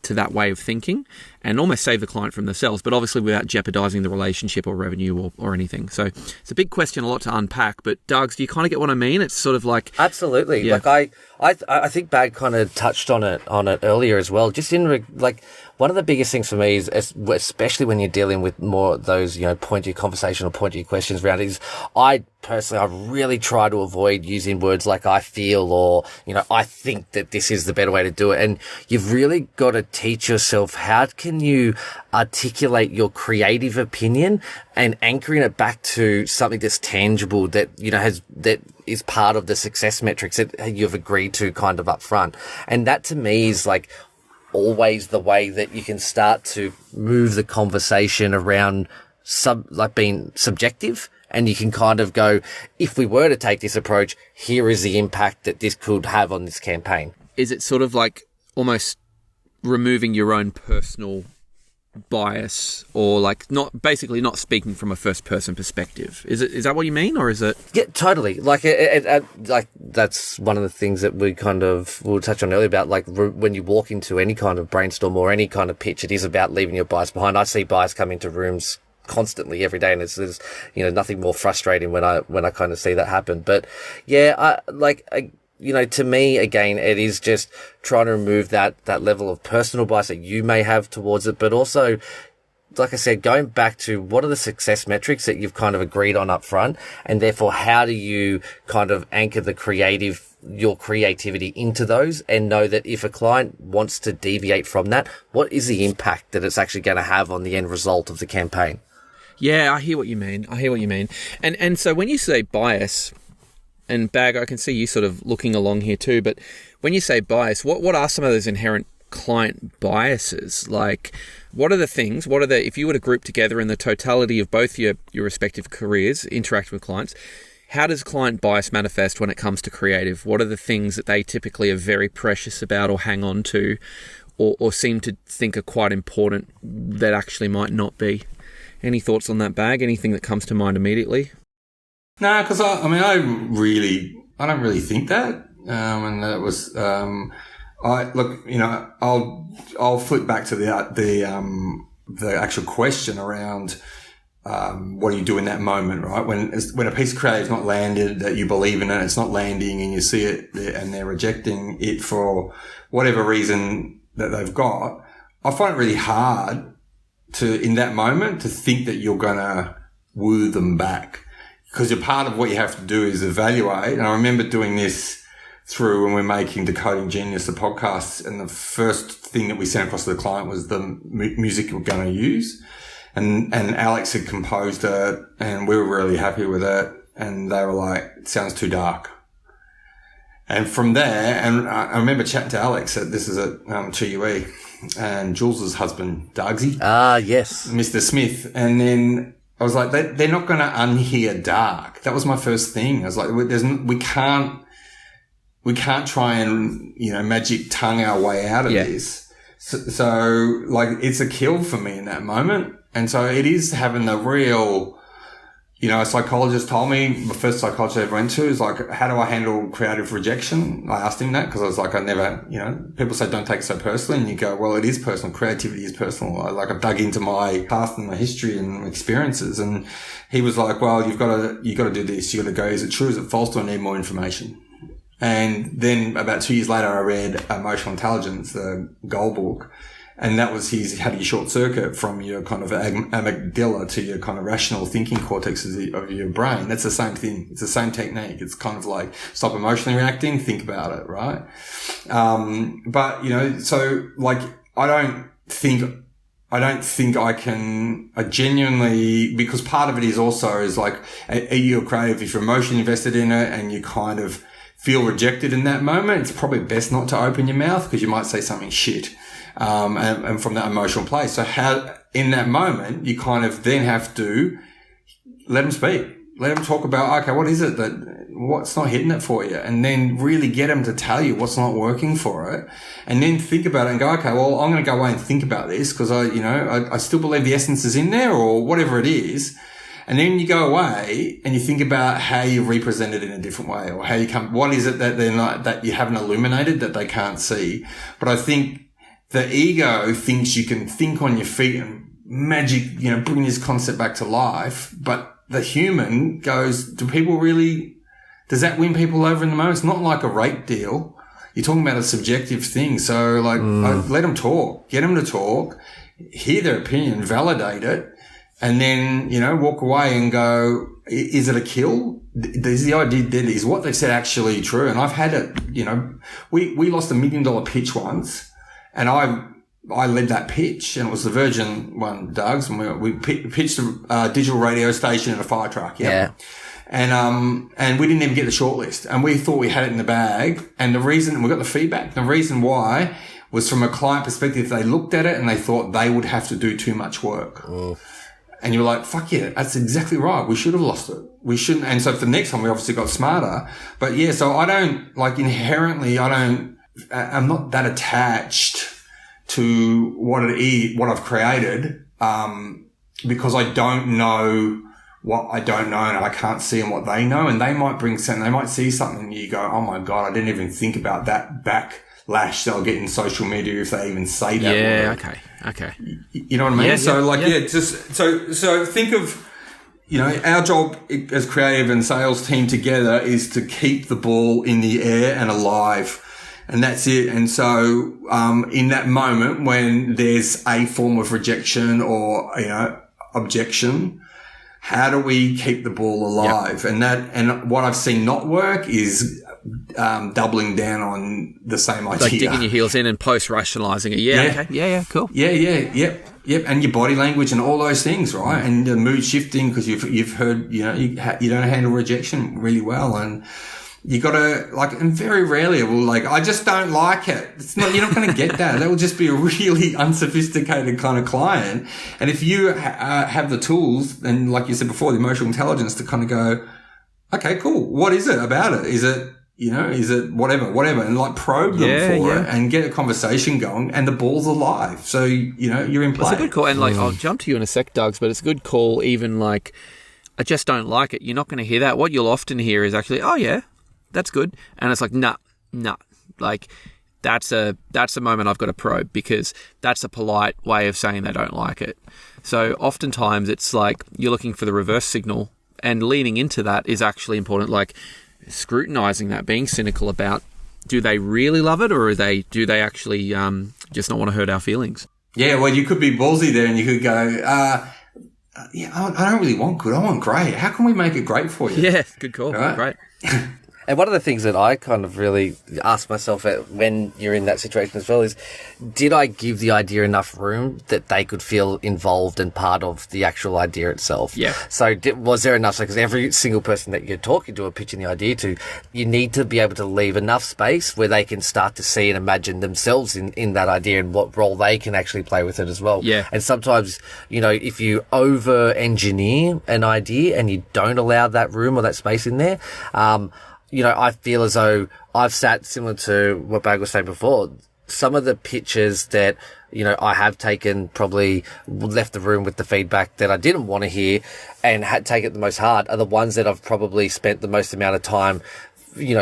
that way of thinking, and almost save the client from themselves, but obviously without jeopardizing the relationship or revenue or anything. So it's a big question, a lot to unpack. But Doug's, do you kind of get what I mean? It's sort of like absolutely. Yeah. Like I think Bag kind of touched on it earlier as well. Just like one of the biggest things for me is, especially when you're dealing with more those, pointy conversational, pointy questions around it, is I really try to avoid using words like I feel or, I think that this is the better way to do it. And you've really got to teach yourself, how can you articulate your creative opinion and anchoring it back to something that's tangible, that, that is part of the success metrics that you've agreed to kind of up front. And that to me is like always the way that you can start to move the conversation around being subjective. And you can kind of go, if we were to take this approach, here is the impact that this could have on this campaign. Is it sort of like almost removing your own personal bias, or like not speaking from a first person perspective? Is that what you mean, or is it? Yeah, totally. Like like that's one of the things that we'll touch on earlier about, like when you walk into any kind of brainstorm or any kind of pitch, it is about leaving your bias behind. I see bias come into rooms constantly every day, and there's nothing more frustrating when I kind of see that happen. But yeah, to me, again, it is just trying to remove that level of personal bias that you may have towards it, but also, like I said, going back to what are the success metrics that you've kind of agreed on up front, and therefore how do you kind of anchor your creativity into those, and know that if a client wants to deviate from that, what is the impact that it's actually going to have on the end result of the campaign? Yeah, I hear what you mean. And so when you say bias, and Bag, I can see you sort of looking along here too, but when you say bias, what are some of those inherent client biases? Like, if you were to group together in the totality of both your respective careers, interacting with clients, how does client bias manifest when it comes to creative? What are the things that they typically are very precious about or hang on to, or seem to think are quite important that actually might not be? Any thoughts on that, Bag? Anything that comes to mind immediately? No, because I don't really think that. And that was, I'll flip back to the actual question around, what do you do in that moment, right? When a piece of creative is not landed, that you believe in it, it's not landing, and you see it and they're rejecting it for whatever reason that they've got, I find it really hard in that moment to think that you're going to woo them back. Because you're part of what you have to do is evaluate. And I remember doing this through when we're making Decoding Genius, the podcast, and the first thing that we sent across to the client was the music we're going to use. And Alex had composed it, and we were really happy with it. And they were like, it sounds too dark. And from there, and I remember chatting to Alex, this is at GUE, and Jules's husband, Dargsy. Ah, yes. Mr. Smith. And then I was like, they're not going to unhear dark. That was my first thing. I was like, we can't try and, magic tongue our way out of this. So like, it's a kill for me in that moment. And so it is having the real, a psychologist told me, the first psychologist I ever went to is like, how do I handle creative rejection? I asked him that because I was like, people say don't take it so personally, and you go, well, it is personal. Creativity is personal. I've dug into my past and my history and experiences. And he was like, well, you got to do this. You got to go, is it true? Is it false? Do I need more information? And then about 2 years later, I read Emotional Intelligence, the goal book. And that was how do you short circuit from your kind of amygdala to your kind of rational thinking cortex of your brain. That's the same thing. It's the same technique. It's kind of like stop emotionally reacting, think about it, right? So like, I don't think I genuinely, because part of it is also is like, are you creative? If you're emotionally invested in it and you kind of feel rejected in that moment, it's probably best not to open your mouth because you might say something shit. And from that emotional place. So in that moment, you kind of then have to let them speak. Let them talk about, okay, what is it what's not hitting it for you? And then really get them to tell you what's not working for it. And then think about it and go, okay, well, I'm going to go away and think about this because I still believe the essence is in there or whatever it is. And then you go away and you think about how you represent it in a different way or what is it that that you haven't illuminated that they can't see. But I think the ego thinks you can think on your feet and magic, bring this concept back to life. But the human goes, does that win people over in the moment? It's not like a rate deal. You're talking about a subjective thing. So let them talk, get them to talk, hear their opinion, validate it, and then, walk away and go, is it a kill? Is the idea dead? Is what they've said actually true? And I've had it, we lost $1 million pitch once, and I led that pitch, and it was the Virgin one, Doug's, and we pitched a digital radio station in a fire truck. Yeah. And we didn't even get the shortlist, and we thought we had it in the bag. And we got the feedback. The reason why was from a client perspective. They looked at it and they thought they would have to do too much work. Oh. And you were like, fuck yeah, that's exactly right. We should have lost it. We shouldn't. And so for the next time, we obviously got smarter. But yeah, so I don't, inherently, I'm not that attached to what I've created, because I don't know what I don't know, and I can't see in what they know. And they might bring something, they might see something and you go, oh my God, I didn't even think about that backlash they'll get in social media if they even say that word. Yeah, okay. You know what I mean? Yeah, so think of, our job as creative and sales team together is to keep the ball in the air and alive. And that's it. And so, in that moment when there's a form of rejection or, objection, how do we keep the ball alive? Yep. And what I've seen not work is, doubling down on the same idea. Like digging your heels in and post-rationalising it. Yeah. Okay. Yeah. Cool. Yep. And your body language and all those things, right? And the mood shifting, because you've heard, you don't handle rejection really well. And you got to, and very rarely I just don't like it. It's not, you're not going to get that. That will just be a really unsophisticated kind of client. And if you have the tools, and like you said before, the emotional intelligence to kind of go, okay, cool. What is it about it? Is it whatever, and probe them for it and get a conversation going, and the ball's alive. So, you're in play. It's a good call. And I'll jump to you in a sec, Doug's, but it's a good call. Even I just don't like it. You're not going to hear that. What you'll often hear is actually, oh yeah, that's good. And it's nah. That's a moment I've got to probe, because that's a polite way of saying they don't like it. So oftentimes it's you're looking for the reverse signal, and leaning into that is actually important. Scrutinizing that, being cynical about, do they really love it, or do they actually just not want to hurt our feelings? Yeah, well, you could be ballsy there, and you could go, I don't really want good, I want great. How can we make it great for you? Yeah, good call. Right? Great. And one of the things that I kind of really ask myself when you're in that situation as well is, did I give the idea enough room that they could feel involved and part of the actual idea itself? Yeah. So was there enough? Because every single person that you're talking to or pitching the idea to, you need to be able to leave enough space where they can start to see and imagine themselves in that idea and what role they can actually play with it as well. Yeah. And sometimes, if you over-engineer an idea and you don't allow that room or that space in there, I feel as though I've sat similar to what Bag was saying before. Some of the pitches that, I have taken, probably left the room with the feedback that I didn't want to hear and had taken it the most hard, are the ones that I've probably spent the most amount of time,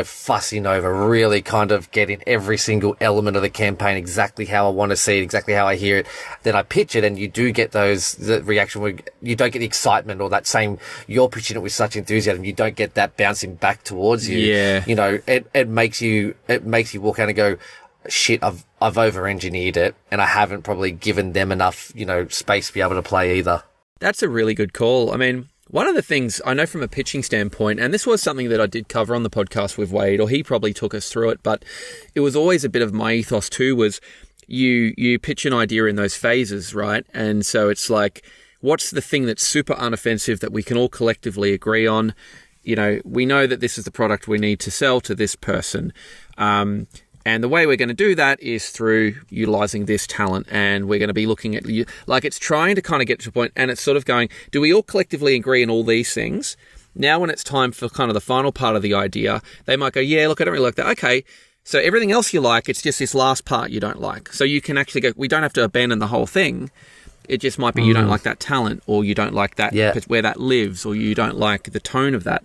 fussing over, really kind of getting every single element of the campaign exactly how I want to see it, exactly how I hear it. Then I pitch it, and you do get the reaction where you don't get the excitement or that same, you're pitching it with such enthusiasm, you don't get that bouncing back towards you. Yeah. It makes you walk out and go, shit, I've over-engineered it, and I haven't probably given them enough, space to be able to play either. That's a really good call. I mean, one of the things I know from a pitching standpoint, and this was something that I did cover on the podcast with Wade, or he probably took us through it, but it was always a bit of my ethos too, was you pitch an idea in those phases, right? And so it's what's the thing that's super unoffensive that we can all collectively agree on? We know that this is the product we need to sell to this person. And the way we're going to do that is through utilizing this talent. And we're going to be looking at, it's trying to kind of get to a point, and it's sort of going, do we all collectively agree on all these things? Now, when it's time for kind of the final part of the idea, they might go, yeah, look, I don't really like that. Okay, so everything else you like, it's just this last part you don't like. So you can actually go, we don't have to abandon the whole thing. It just might be you don't like that talent, or you don't like that where that lives, or you don't like the tone of that.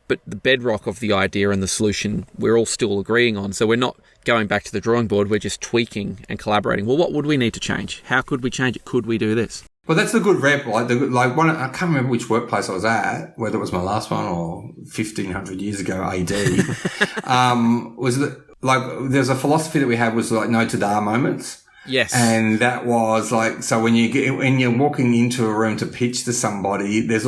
but the bedrock of the idea and the solution we're all still agreeing on. So we're not going back to the drawing board, we're just tweaking and collaborating. Well, what would we need to change? How could we change it? Could we do this? Well, that's the good rep. I can't remember which workplace I was at, whether it was my last one or 1,500 years ago AD. There's a philosophy that we had was like no to-da moments. Yes. And that was like, so when you're walking into a room to pitch to somebody, there's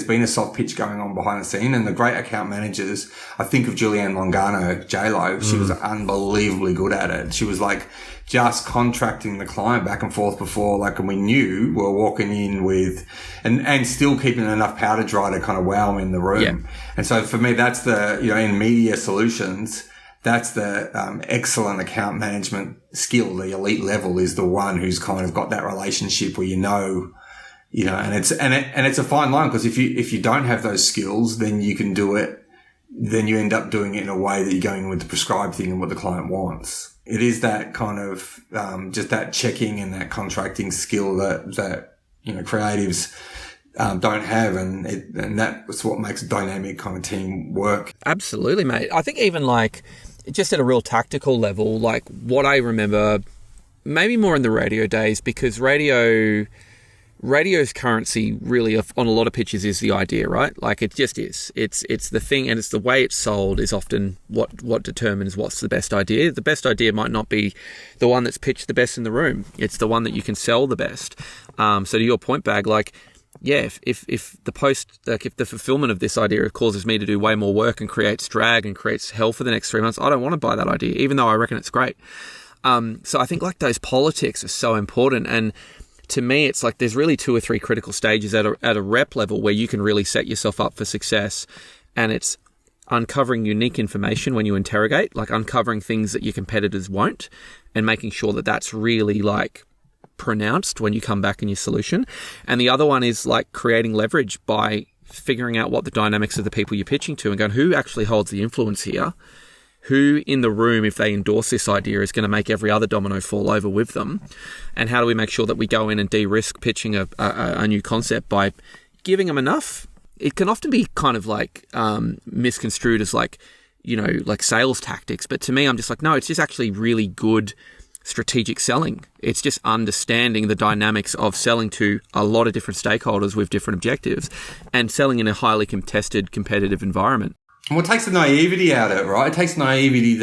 been a soft pitch going on behind the scene. And the great account managers, I think of Julianne Longano, J-Lo, she was unbelievably good at it. She was like just contracting the client back and forth before, like, and we knew we were walking in with, and still keeping enough powder dry to kind of wow them in the room. Yeah. And so for me, that's in media solutions, that's the excellent account management skill. The elite level is the one who's kind of got that relationship where and it's a fine line, because if you don't have those skills, then you can do it. Then you end up doing it in a way that you're going with the prescribed thing and what the client wants. It is that kind of just that checking and that contracting skill that creatives don't have, and that's what makes a dynamic kind of team work. Absolutely, mate. I think even like just at a real tactical level, like what I remember, maybe more in the radio days, because radio's currency really on a lot of pitches is the idea, right? Like it just is. It's the thing, and it's the way it's sold is often what determines what's the best idea. The best idea might not be the one that's pitched the best in the room. It's the one that you can sell the best. So to your point, Bag, like, yeah, if the fulfillment of this idea causes me to do way more work and creates drag and creates hell for the next 3 months, I don't want to buy that idea, even though I reckon it's great. So I think like those politics are so important. And to me, it's like there's really 2 or 3 critical stages at a rep level where you can really set yourself up for success. And it's uncovering unique information when you interrogate, like uncovering things that your competitors won't, and making sure that that's really like pronounced when you come back in your solution. And the other one is like creating leverage by figuring out what the dynamics of the people you're pitching to and going, who actually holds the influence here? Who in the room, if they endorse this idea, is going to make every other domino fall over with them? And how do we make sure that we go in and de-risk pitching a new concept by giving them enough? It can often be kind of like misconstrued as like, like sales tactics. But to me, I'm just like, no, it's just actually really good strategic selling. It's just understanding the dynamics of selling to a lot of different stakeholders with different objectives and selling in a highly contested, competitive environment. Well, it takes the naivety out of it, right? It takes naivety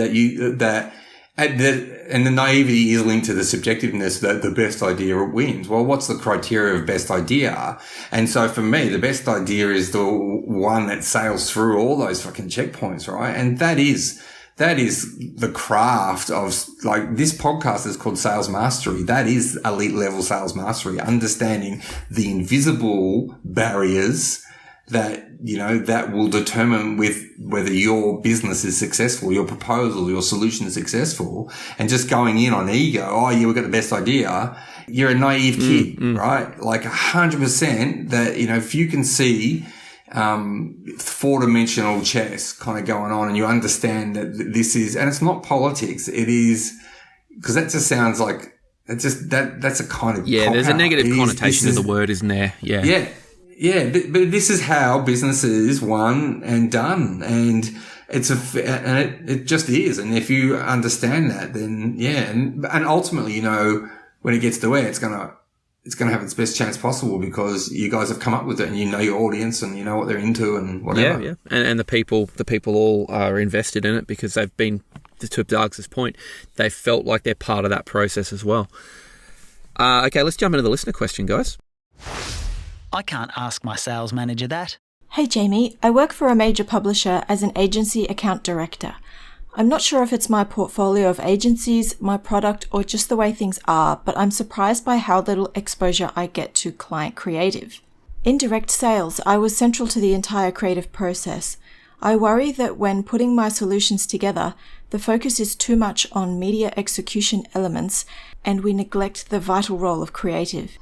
and the naivety is linked to the subjectiveness that the best idea wins. Well, what's the criteria of best idea? And so for me, the best idea is the one that sails through all those fucking checkpoints, right? And that is the craft of, like, this podcast is called Sales Mastery. That is elite level sales mastery, understanding the invisible barriers that, that will determine whether your business is successful, your proposal, your solution is successful, and just going in on ego. Oh, yeah, we've got the best idea. You're a naive kid, right? Like 100% that, if you can see, 4-dimensional chess kind of going on, and you understand that this is, and it's not politics. It is, because that just sounds like, it's just, that's a kind of, there's a negative connotation to the word, isn't there? Yeah, but this is how business is won and done, and it just is. And if you understand that, then and ultimately, when it gets to where it's gonna have its best chance possible, because you guys have come up with it, and you know your audience, and you know what they're into, and whatever. Yeah, and the people all are invested in it because they've been, to Doug's point, they felt like they're part of that process as well. Okay, let's jump into the listener question, guys. I can't ask my sales manager that. Hey Jamie, I work for a major publisher as an agency account director. I'm not sure if it's my portfolio of agencies, my product, or just the way things are, but I'm surprised by how little exposure I get to client creative. In direct sales, I was central to the entire creative process. I worry that when putting my solutions together, the focus is too much on media execution elements, and we neglect the vital role of creative.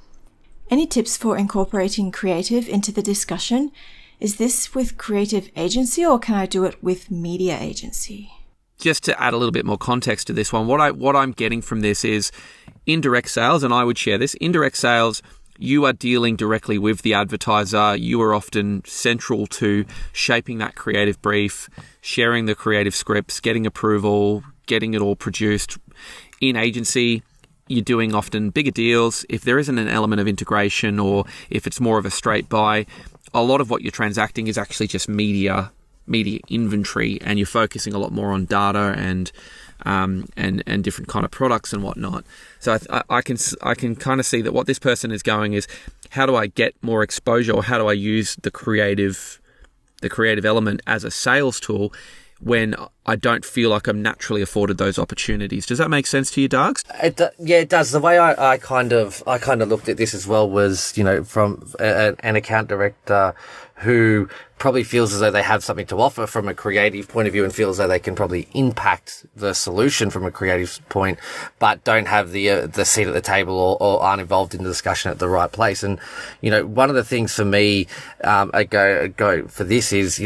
Any tips for incorporating creative into the discussion? Is this with creative agency, or can I do it with media agency? Just to add a little bit more context to this one, what I'm getting from this is indirect sales, and I would share this, indirect sales you are dealing directly with the advertiser. You are often central to shaping that creative brief, sharing the creative scripts, getting approval, getting it all produced. In agency, you're doing often bigger deals. If there isn't an element of integration, or if it's more of a straight buy, a lot of what you're transacting is actually just media inventory, and you're focusing a lot more on data and different kind of products and whatnot. So I can kind of see that what this person is going is, how do I get more exposure, or how do I use the creative element as a sales tool when I don't feel like I'm naturally afforded those opportunities? Does that make sense to you, Dargs? Yeah, it does. The way I kind of looked at this as well was, from an account director who probably feels as though they have something to offer from a creative point of view, and feels as though they can probably impact the solution from a creative point, but don't have the seat at the table, or aren't involved in the discussion at the right place. And, one of the things for me, I go for this is,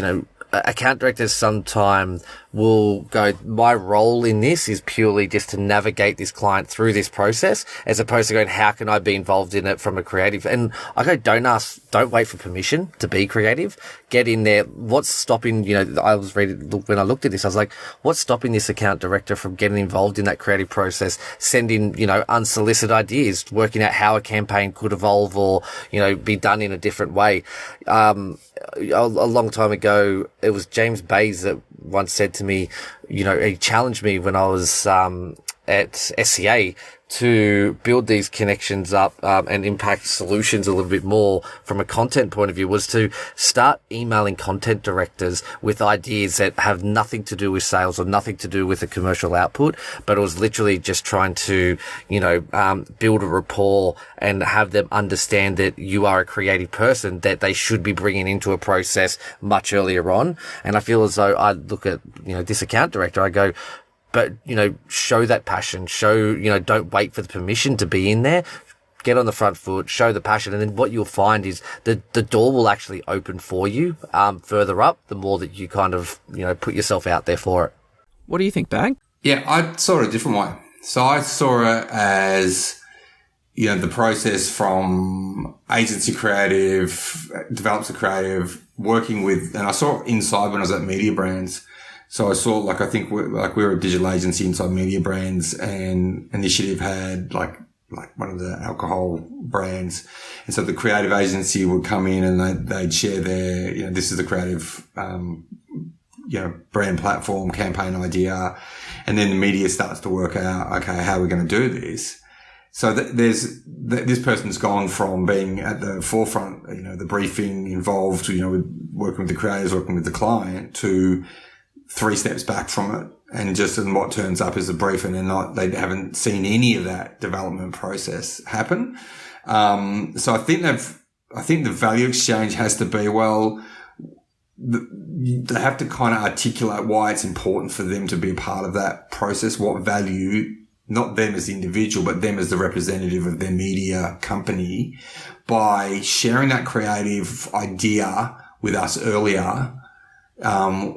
account directors sometimes will go, my role in this is purely just to navigate this client through this process, as opposed to going, how can I be involved in it from a creative? And I go, don't wait for permission to be creative. Get in there. What's stopping, I was reading, when I looked at this, I was like, what's stopping this account director from getting involved in that creative process, sending, unsolicited ideas, working out how a campaign could evolve, or, be done in a different way. A long time ago, it was James Bays that once said to me, he challenged me when I was at SCA to build these connections up and impact solutions a little bit more from a content point of view, was to start emailing content directors with ideas that have nothing to do with sales or nothing to do with the commercial output, but it was literally just trying to, build a rapport and have them understand that you are a creative person that they should be bringing into a process much earlier on. And I feel as though I look at, this account director, I go, but, show that passion, don't wait for the permission to be in there. Get on the front foot, show the passion. And then what you'll find is the door will actually open for you, further up, the more that you kind of, put yourself out there for it. What do you think, Bag? Yeah, I saw it a different way. So I saw it as, the process from agency creative, develops a creative, working with, and I saw it inside when I was at Media Brands. So I saw, I think we were a digital agency inside Media Brands, and Initiative had like one of the alcohol brands. And so the creative agency would come in and they'd share their, this is the creative, brand platform, campaign idea. And then the media starts to work out, okay, how are we going to do this? So this person's gone from being at the forefront, the briefing involved, with working with the creators, working with the client, to 3 steps back from it, and just in what turns up as a briefing, and they haven't seen any of that development process happen. So I think the value exchange has to be, they have to kind of articulate why it's important for them to be a part of that process, what value, not them as the individual, but them as the representative of their media company, by sharing that creative idea with us earlier.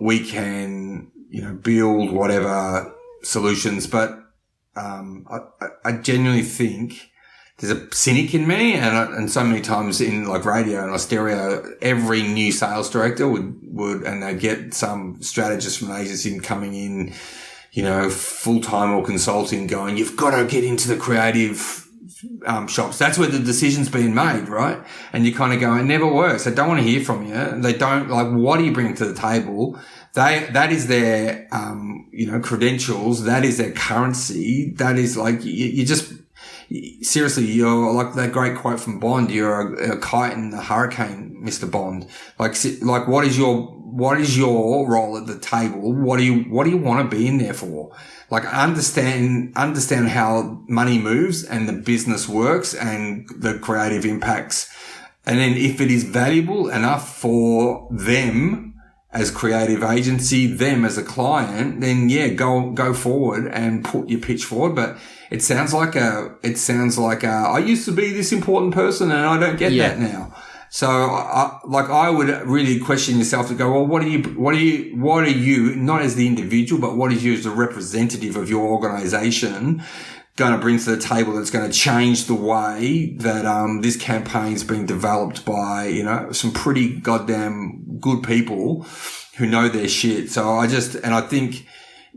We can, build whatever solutions, but, I genuinely think there's a cynic in me, and so many times in radio and stereo, every new sales director would, and they get some strategist from an agency coming in, full-time or consulting, going, you've got to get into the creative shops. That's where the decision's being made, right? And you kind of go, it never works. They don't want to hear from you. They don't, what do you bring to the table? That is their, credentials. That is their currency. That is you just, seriously, you're like that great quote from Bond. You're a kite in the hurricane, Mr. Bond. What is your role at the table? What do you want to be in there for? Understand how money moves and the business works and the creative impacts. And then if it is valuable enough for them as creative agency, them as a client, then go forward and put your pitch forward. But it sounds like I used to be this important person and I don't get that now. So I would really question yourself to go, well, what are you, not as the individual, but what is you as the representative of your organization going to bring to the table that's going to change the way that this campaign's been developed by, you know, some pretty goddamn good people who know their shit. So I think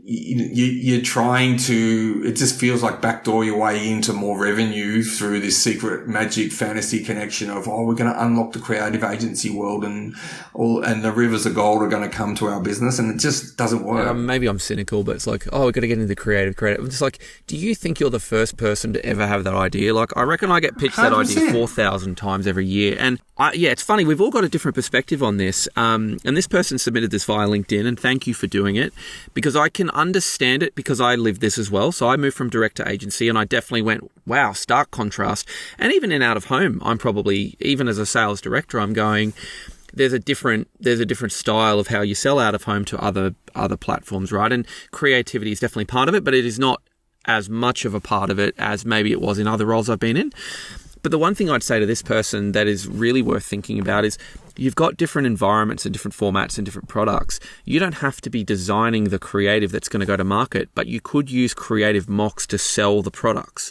you're trying to, it just feels like backdoor your way into more revenue through this secret magic fantasy connection of, we're going to unlock the creative agency world and the rivers of gold are going to come to our business, and it just doesn't work. Maybe I'm cynical, but it's like, we've got to get into the creative. I'm just like, do you think you're the first person to ever have that idea? Like, I reckon I get pitched 100%. That idea 4,000 times every year. And it's funny, we've all got a different perspective on this. And this person submitted this via LinkedIn, and thank you for doing it, because I can understand it because I lived this as well. So I moved from direct to agency, and I definitely went, wow, stark contrast. And even in out of home, I'm probably, even as a sales director, I'm going, there's a different style of how you sell out of home to other platforms, right? And creativity is definitely part of it, but it is not as much of a part of it as maybe it was in other roles I've been in. But the one thing I'd say to this person that is really worth thinking about is, you've got different environments and different formats and different products. You don't have to be designing the creative that's going to go to market, but you could use creative mocks to sell the products.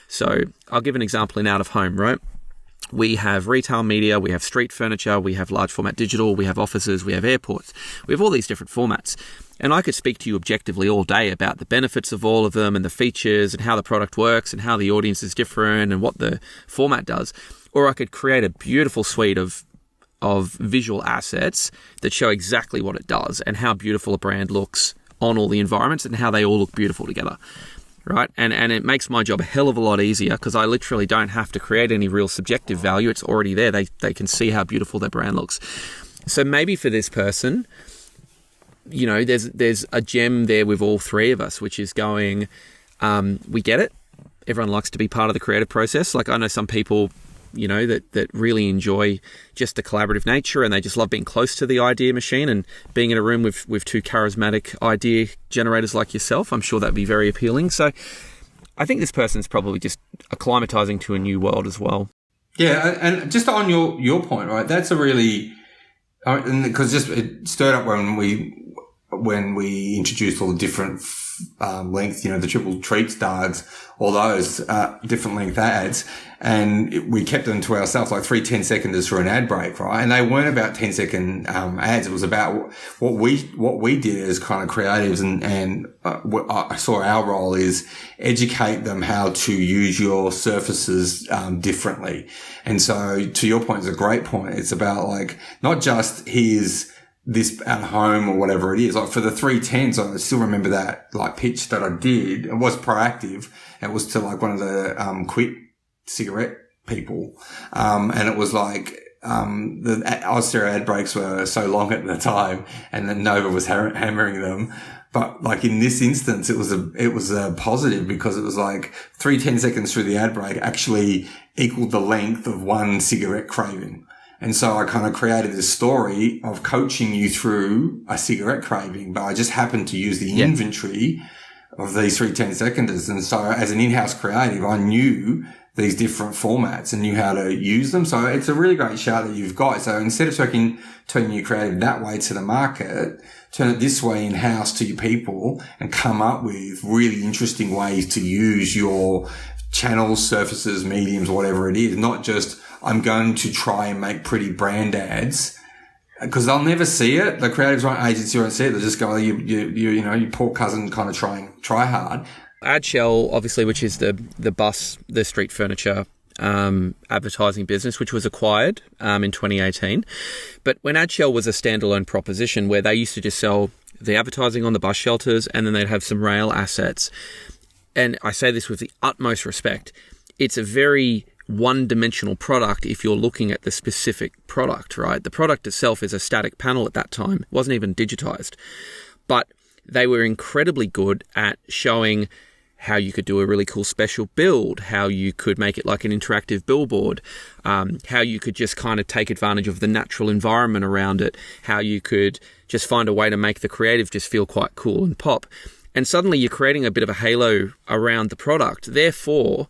So I'll give an example in out of home, right? We have retail media, we have street furniture, we have large format digital, we have offices, we have airports. We have all these different formats. And I could speak to you objectively all day about the benefits of all of them and the features and how the product works and how the audience is different and what the format does. Or I could create a beautiful suite of visual assets that show exactly what it does and how beautiful a brand looks on all the environments and how they all look beautiful together. Right. And it makes my job a hell of a lot easier because I literally don't have to create any real subjective value. It's already there. They can see how beautiful their brand looks. So maybe for this person, you know, there's a gem there with all three of us, which is going, we get it. Everyone likes to be part of the creative process. Like, I know some people, you know, that really enjoy just the collaborative nature, and they just love being close to the idea machine and being in a room with two charismatic idea generators like yourself. I'm sure that'd be very appealing. So I think this person's probably just acclimatizing to a new world as well. Yeah, and just on your point, right? That's a really, because just it stirred up when we introduced all the different length, you know, the triple treats dargs, all those different length ads, and we kept them to ourselves, like 3 10-seconders for an ad break, right? And they weren't about 10-second ads. It was about what we did as kind of creatives, and what I saw our role is educate them how to use your surfaces differently. And so, to your point, it's a great point. It's about, like, not just here's this at home or whatever it is. Like, for the 310s, I still remember that, like, pitch that I did. It was proactive. It was to, like, one of the quit cigarette people. And it was like, the Austereo ad breaks were so long at the time, and then Nova was hammering them. But, like, in this instance, it was a positive, because it was like 3 10-seconds through the ad break actually equaled the length of one cigarette craving. And so I kind of created this story of coaching you through a cigarette craving, but I just happened to use the inventory of these 3 10-seconders. And so as an in-house creative, I knew these different formats and knew how to use them. So it's a really great shout that you've got. So instead of turning your creative that way to the market, turn it this way in-house to your people and come up with really interesting ways to use your channels, surfaces, mediums, whatever it is. Not just, I'm going to try and make pretty brand ads, because they'll never see it. The creatives agency won't see it. They'll just go, you poor cousin, kind of try hard. Adshell, obviously, which is the street furniture advertising business, which was acquired in 2018. But when Adshell was a standalone proposition, where they used to just sell the advertising on the bus shelters, and then they'd have some rail assets. And I say this with the utmost respect, it's a very one-dimensional product if you're looking at the specific product, right? The product itself is a static panel at that time. It wasn't even digitized. But they were incredibly good at showing how you could do a really cool special build, how you could make it like an interactive billboard, how you could just kind of take advantage of the natural environment around it, how you could just find a way to make the creative just feel quite cool and pop. And suddenly you're creating a bit of a halo around the product. Therefore,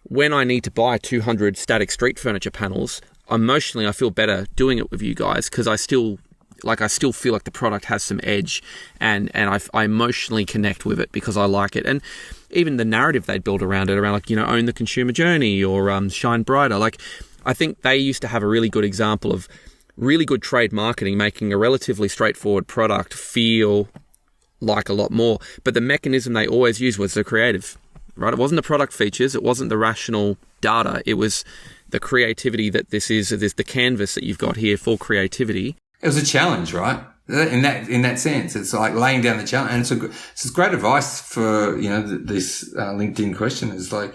when I need to buy 200 static street furniture panels, emotionally I feel better doing it with you guys, because I still like I still feel like the product has some edge, and I emotionally connect with it because I like it. And even the narrative they build around it, around like, you know, own the consumer journey or shine brighter. Like, I think they used to have a really good example of really good trade marketing, making a relatively straightforward product feel like a lot more. But the mechanism they always used was the creative, right? It wasn't the product features. It wasn't the rational data. It was the creativity that this is the canvas that you've got here for creativity. It was a challenge, right? In that sense, it's like laying down the challenge. And it's great advice for, you know, this LinkedIn question is like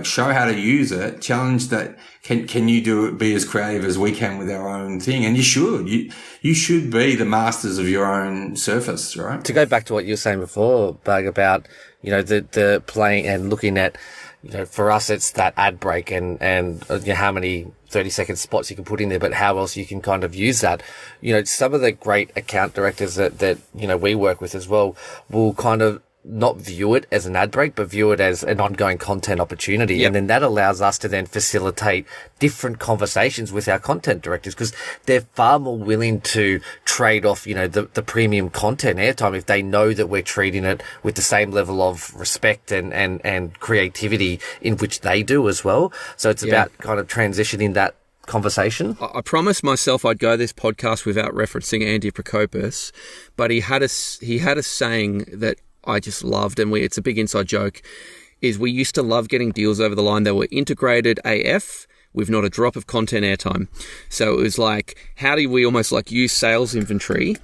show how to use it, challenge that. Can you do it, be as creative as we can with our own thing? And you should be the masters of your own surface, right? To go back to what you were saying before, Bug, about, you know, the playing and looking at, you know, for us, it's that ad break and you know, how many 30-second spots you can put in there, but how else you can kind of use that. You know, some of the great account directors that, you know, we work with as well will kind of not view it as an ad break, but view it as an ongoing content opportunity. Yep. And then that allows us to then facilitate different conversations with our content directors, because they're far more willing to trade off, you know, the premium content airtime if they know that we're treating it with the same level of respect and creativity in which they do as well. So it's about kind of transitioning that conversation. I promised myself I'd go this podcast without referencing Andy Prokopis, but he had a saying that I just loved, and it's a big inside joke, is we used to love getting deals over the line that were integrated AF with not a drop of content airtime. So it was like, how do we almost like use sales inventory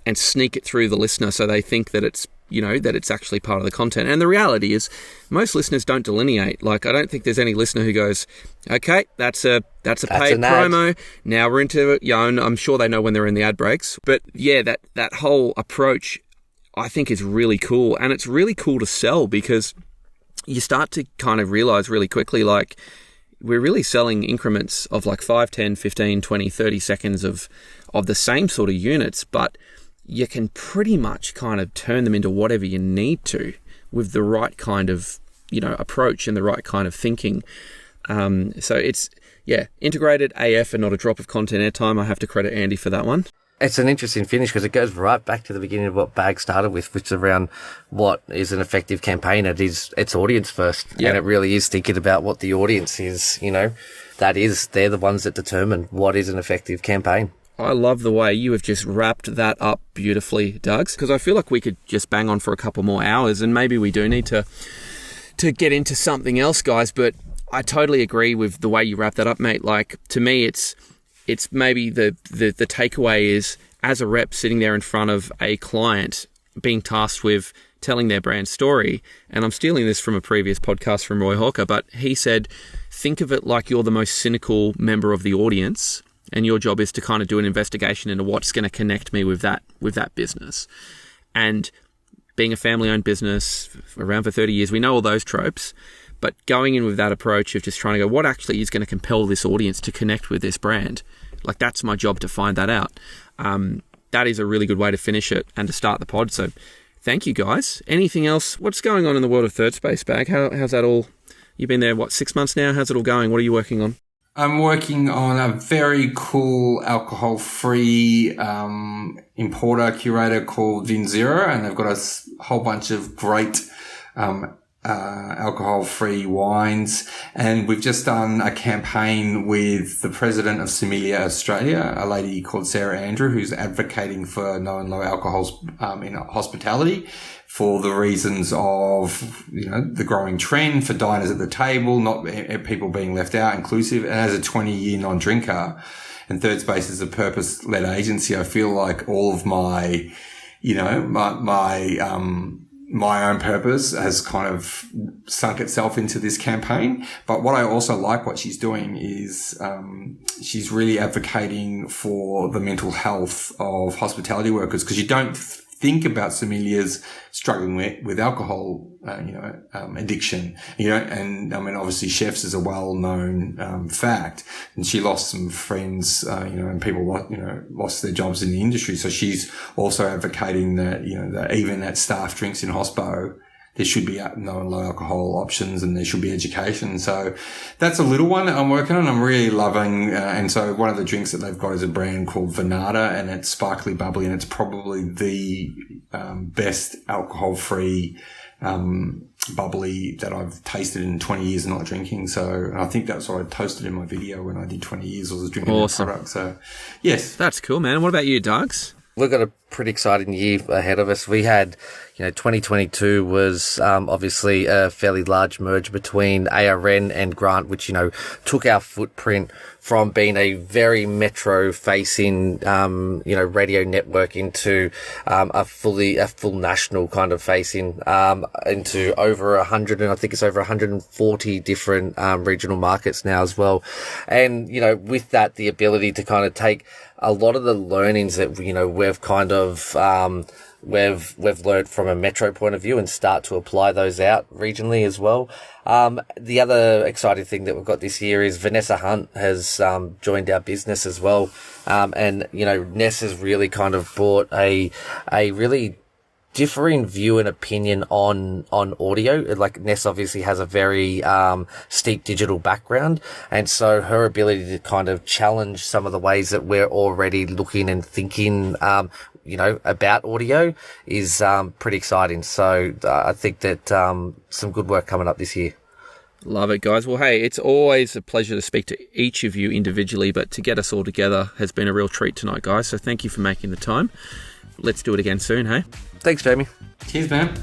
and sneak it through the listener so they think that it's, you know, that it's actually part of the content. And the reality is most listeners don't delineate. Like, I don't think there's any listener who goes, okay, that's a paid promo. Now we're into it. Yeah, and I'm sure they know when they're in the ad breaks. But yeah, that whole approach I think is really cool. And it's really cool to sell because you start to kind of realize really quickly, like, we're really selling increments of like 5, 10, 15, 20, 30 seconds of the same sort of units, but you can pretty much kind of turn them into whatever you need to with the right kind of, you know, approach and the right kind of thinking. So it's, integrated AF and not a drop of content airtime. I have to credit Andy for that one. It's an interesting finish because it goes right back to the beginning of what Bag started with, which is around what is an effective campaign. It's audience first. Yep. And it really is thinking about what the audience is, you know, they're the ones that determine what is an effective campaign. I love the way you have just wrapped that up beautifully, Doug, because I feel like we could just bang on for a couple more hours, and maybe we do need to get into something else, guys, but I totally agree with the way you wrap that up, mate. Like, to me, it's maybe the takeaway is, as a rep sitting there in front of a client being tasked with telling their brand story, and I'm stealing this from a previous podcast from Roy Hawker, but he said, think of it like you're the most cynical member of the audience, and your job is to kind of do an investigation into what's going to connect me with that business. And being a family-owned business around for 30 years, we know all those tropes, but going in with that approach of just trying to go, what actually is going to compel this audience to connect with this brand? Like, that's my job to find that out. That is a really good way to finish it and to start the pod. So thank you, guys. Anything else? What's going on in the world of Third Space, Bag? How's that all? You've been there, 6 months now? How's it all going? What are you working on? I'm working on a very cool alcohol-free importer curator called Vinzero, and they've got a whole bunch of great alcohol-free wines. And we've just done a campaign with the president of Sommelier Australia, a lady called Sarah Andrew, who's advocating for no and low alcohols in hospitality, for the reasons of, you know, the growing trend for diners at the table, not people being left out, inclusive. And as a 20-year non-drinker, and Third Space is a purpose-led agency, I feel like all of my, you know, my own purpose has kind of sunk itself into this campaign. But what I also like what she's doing is she's really advocating for the mental health of hospitality workers, because you don't think about sommeliers struggling with alcohol, addiction, and I mean, obviously chefs is a well-known fact, and she lost some friends, and people, lost their jobs in the industry. So she's also advocating that, that even that staff drinks in hospo, there should be no low alcohol options and there should be education. So that's a little one that I'm working on. I'm really loving, and so one of the drinks that they've got is a brand called Venata, and it's sparkly bubbly, and it's probably the best alcohol-free bubbly that I've tasted in 20 years of not drinking. So I think that's what I toasted in my video when I did 20 years. I was drinking that product. So yes. That's cool, man. What about you, Dogs? We've got a pretty exciting year ahead of us. We had, 2022 was obviously a fairly large merge between ARN and Grant, which, took our footprint from being a very metro-facing, radio network into a full national kind of facing into over 100, and I think it's over 140 different regional markets now as well. And, with that, the ability to kind of take a lot of the learnings that, we've kind of we've learned from a metro point of view and start to apply those out regionally as well. The other exciting thing that we've got this year is Vanessa Hunt has joined our business as well. And Ness has really kind of brought a really differing view and opinion on audio. Like Ness obviously has a very steep digital background, and so her ability to kind of challenge some of the ways that we're already looking and thinking about audio is pretty exciting. So I think that some good work coming up this year. Love it, guys. Well, hey, it's always a pleasure to speak to each of you individually, but to get us all together has been a real treat tonight, guys. So thank you for making the time. Let's do it again soon, hey? Thanks, Jamie. Cheers, man.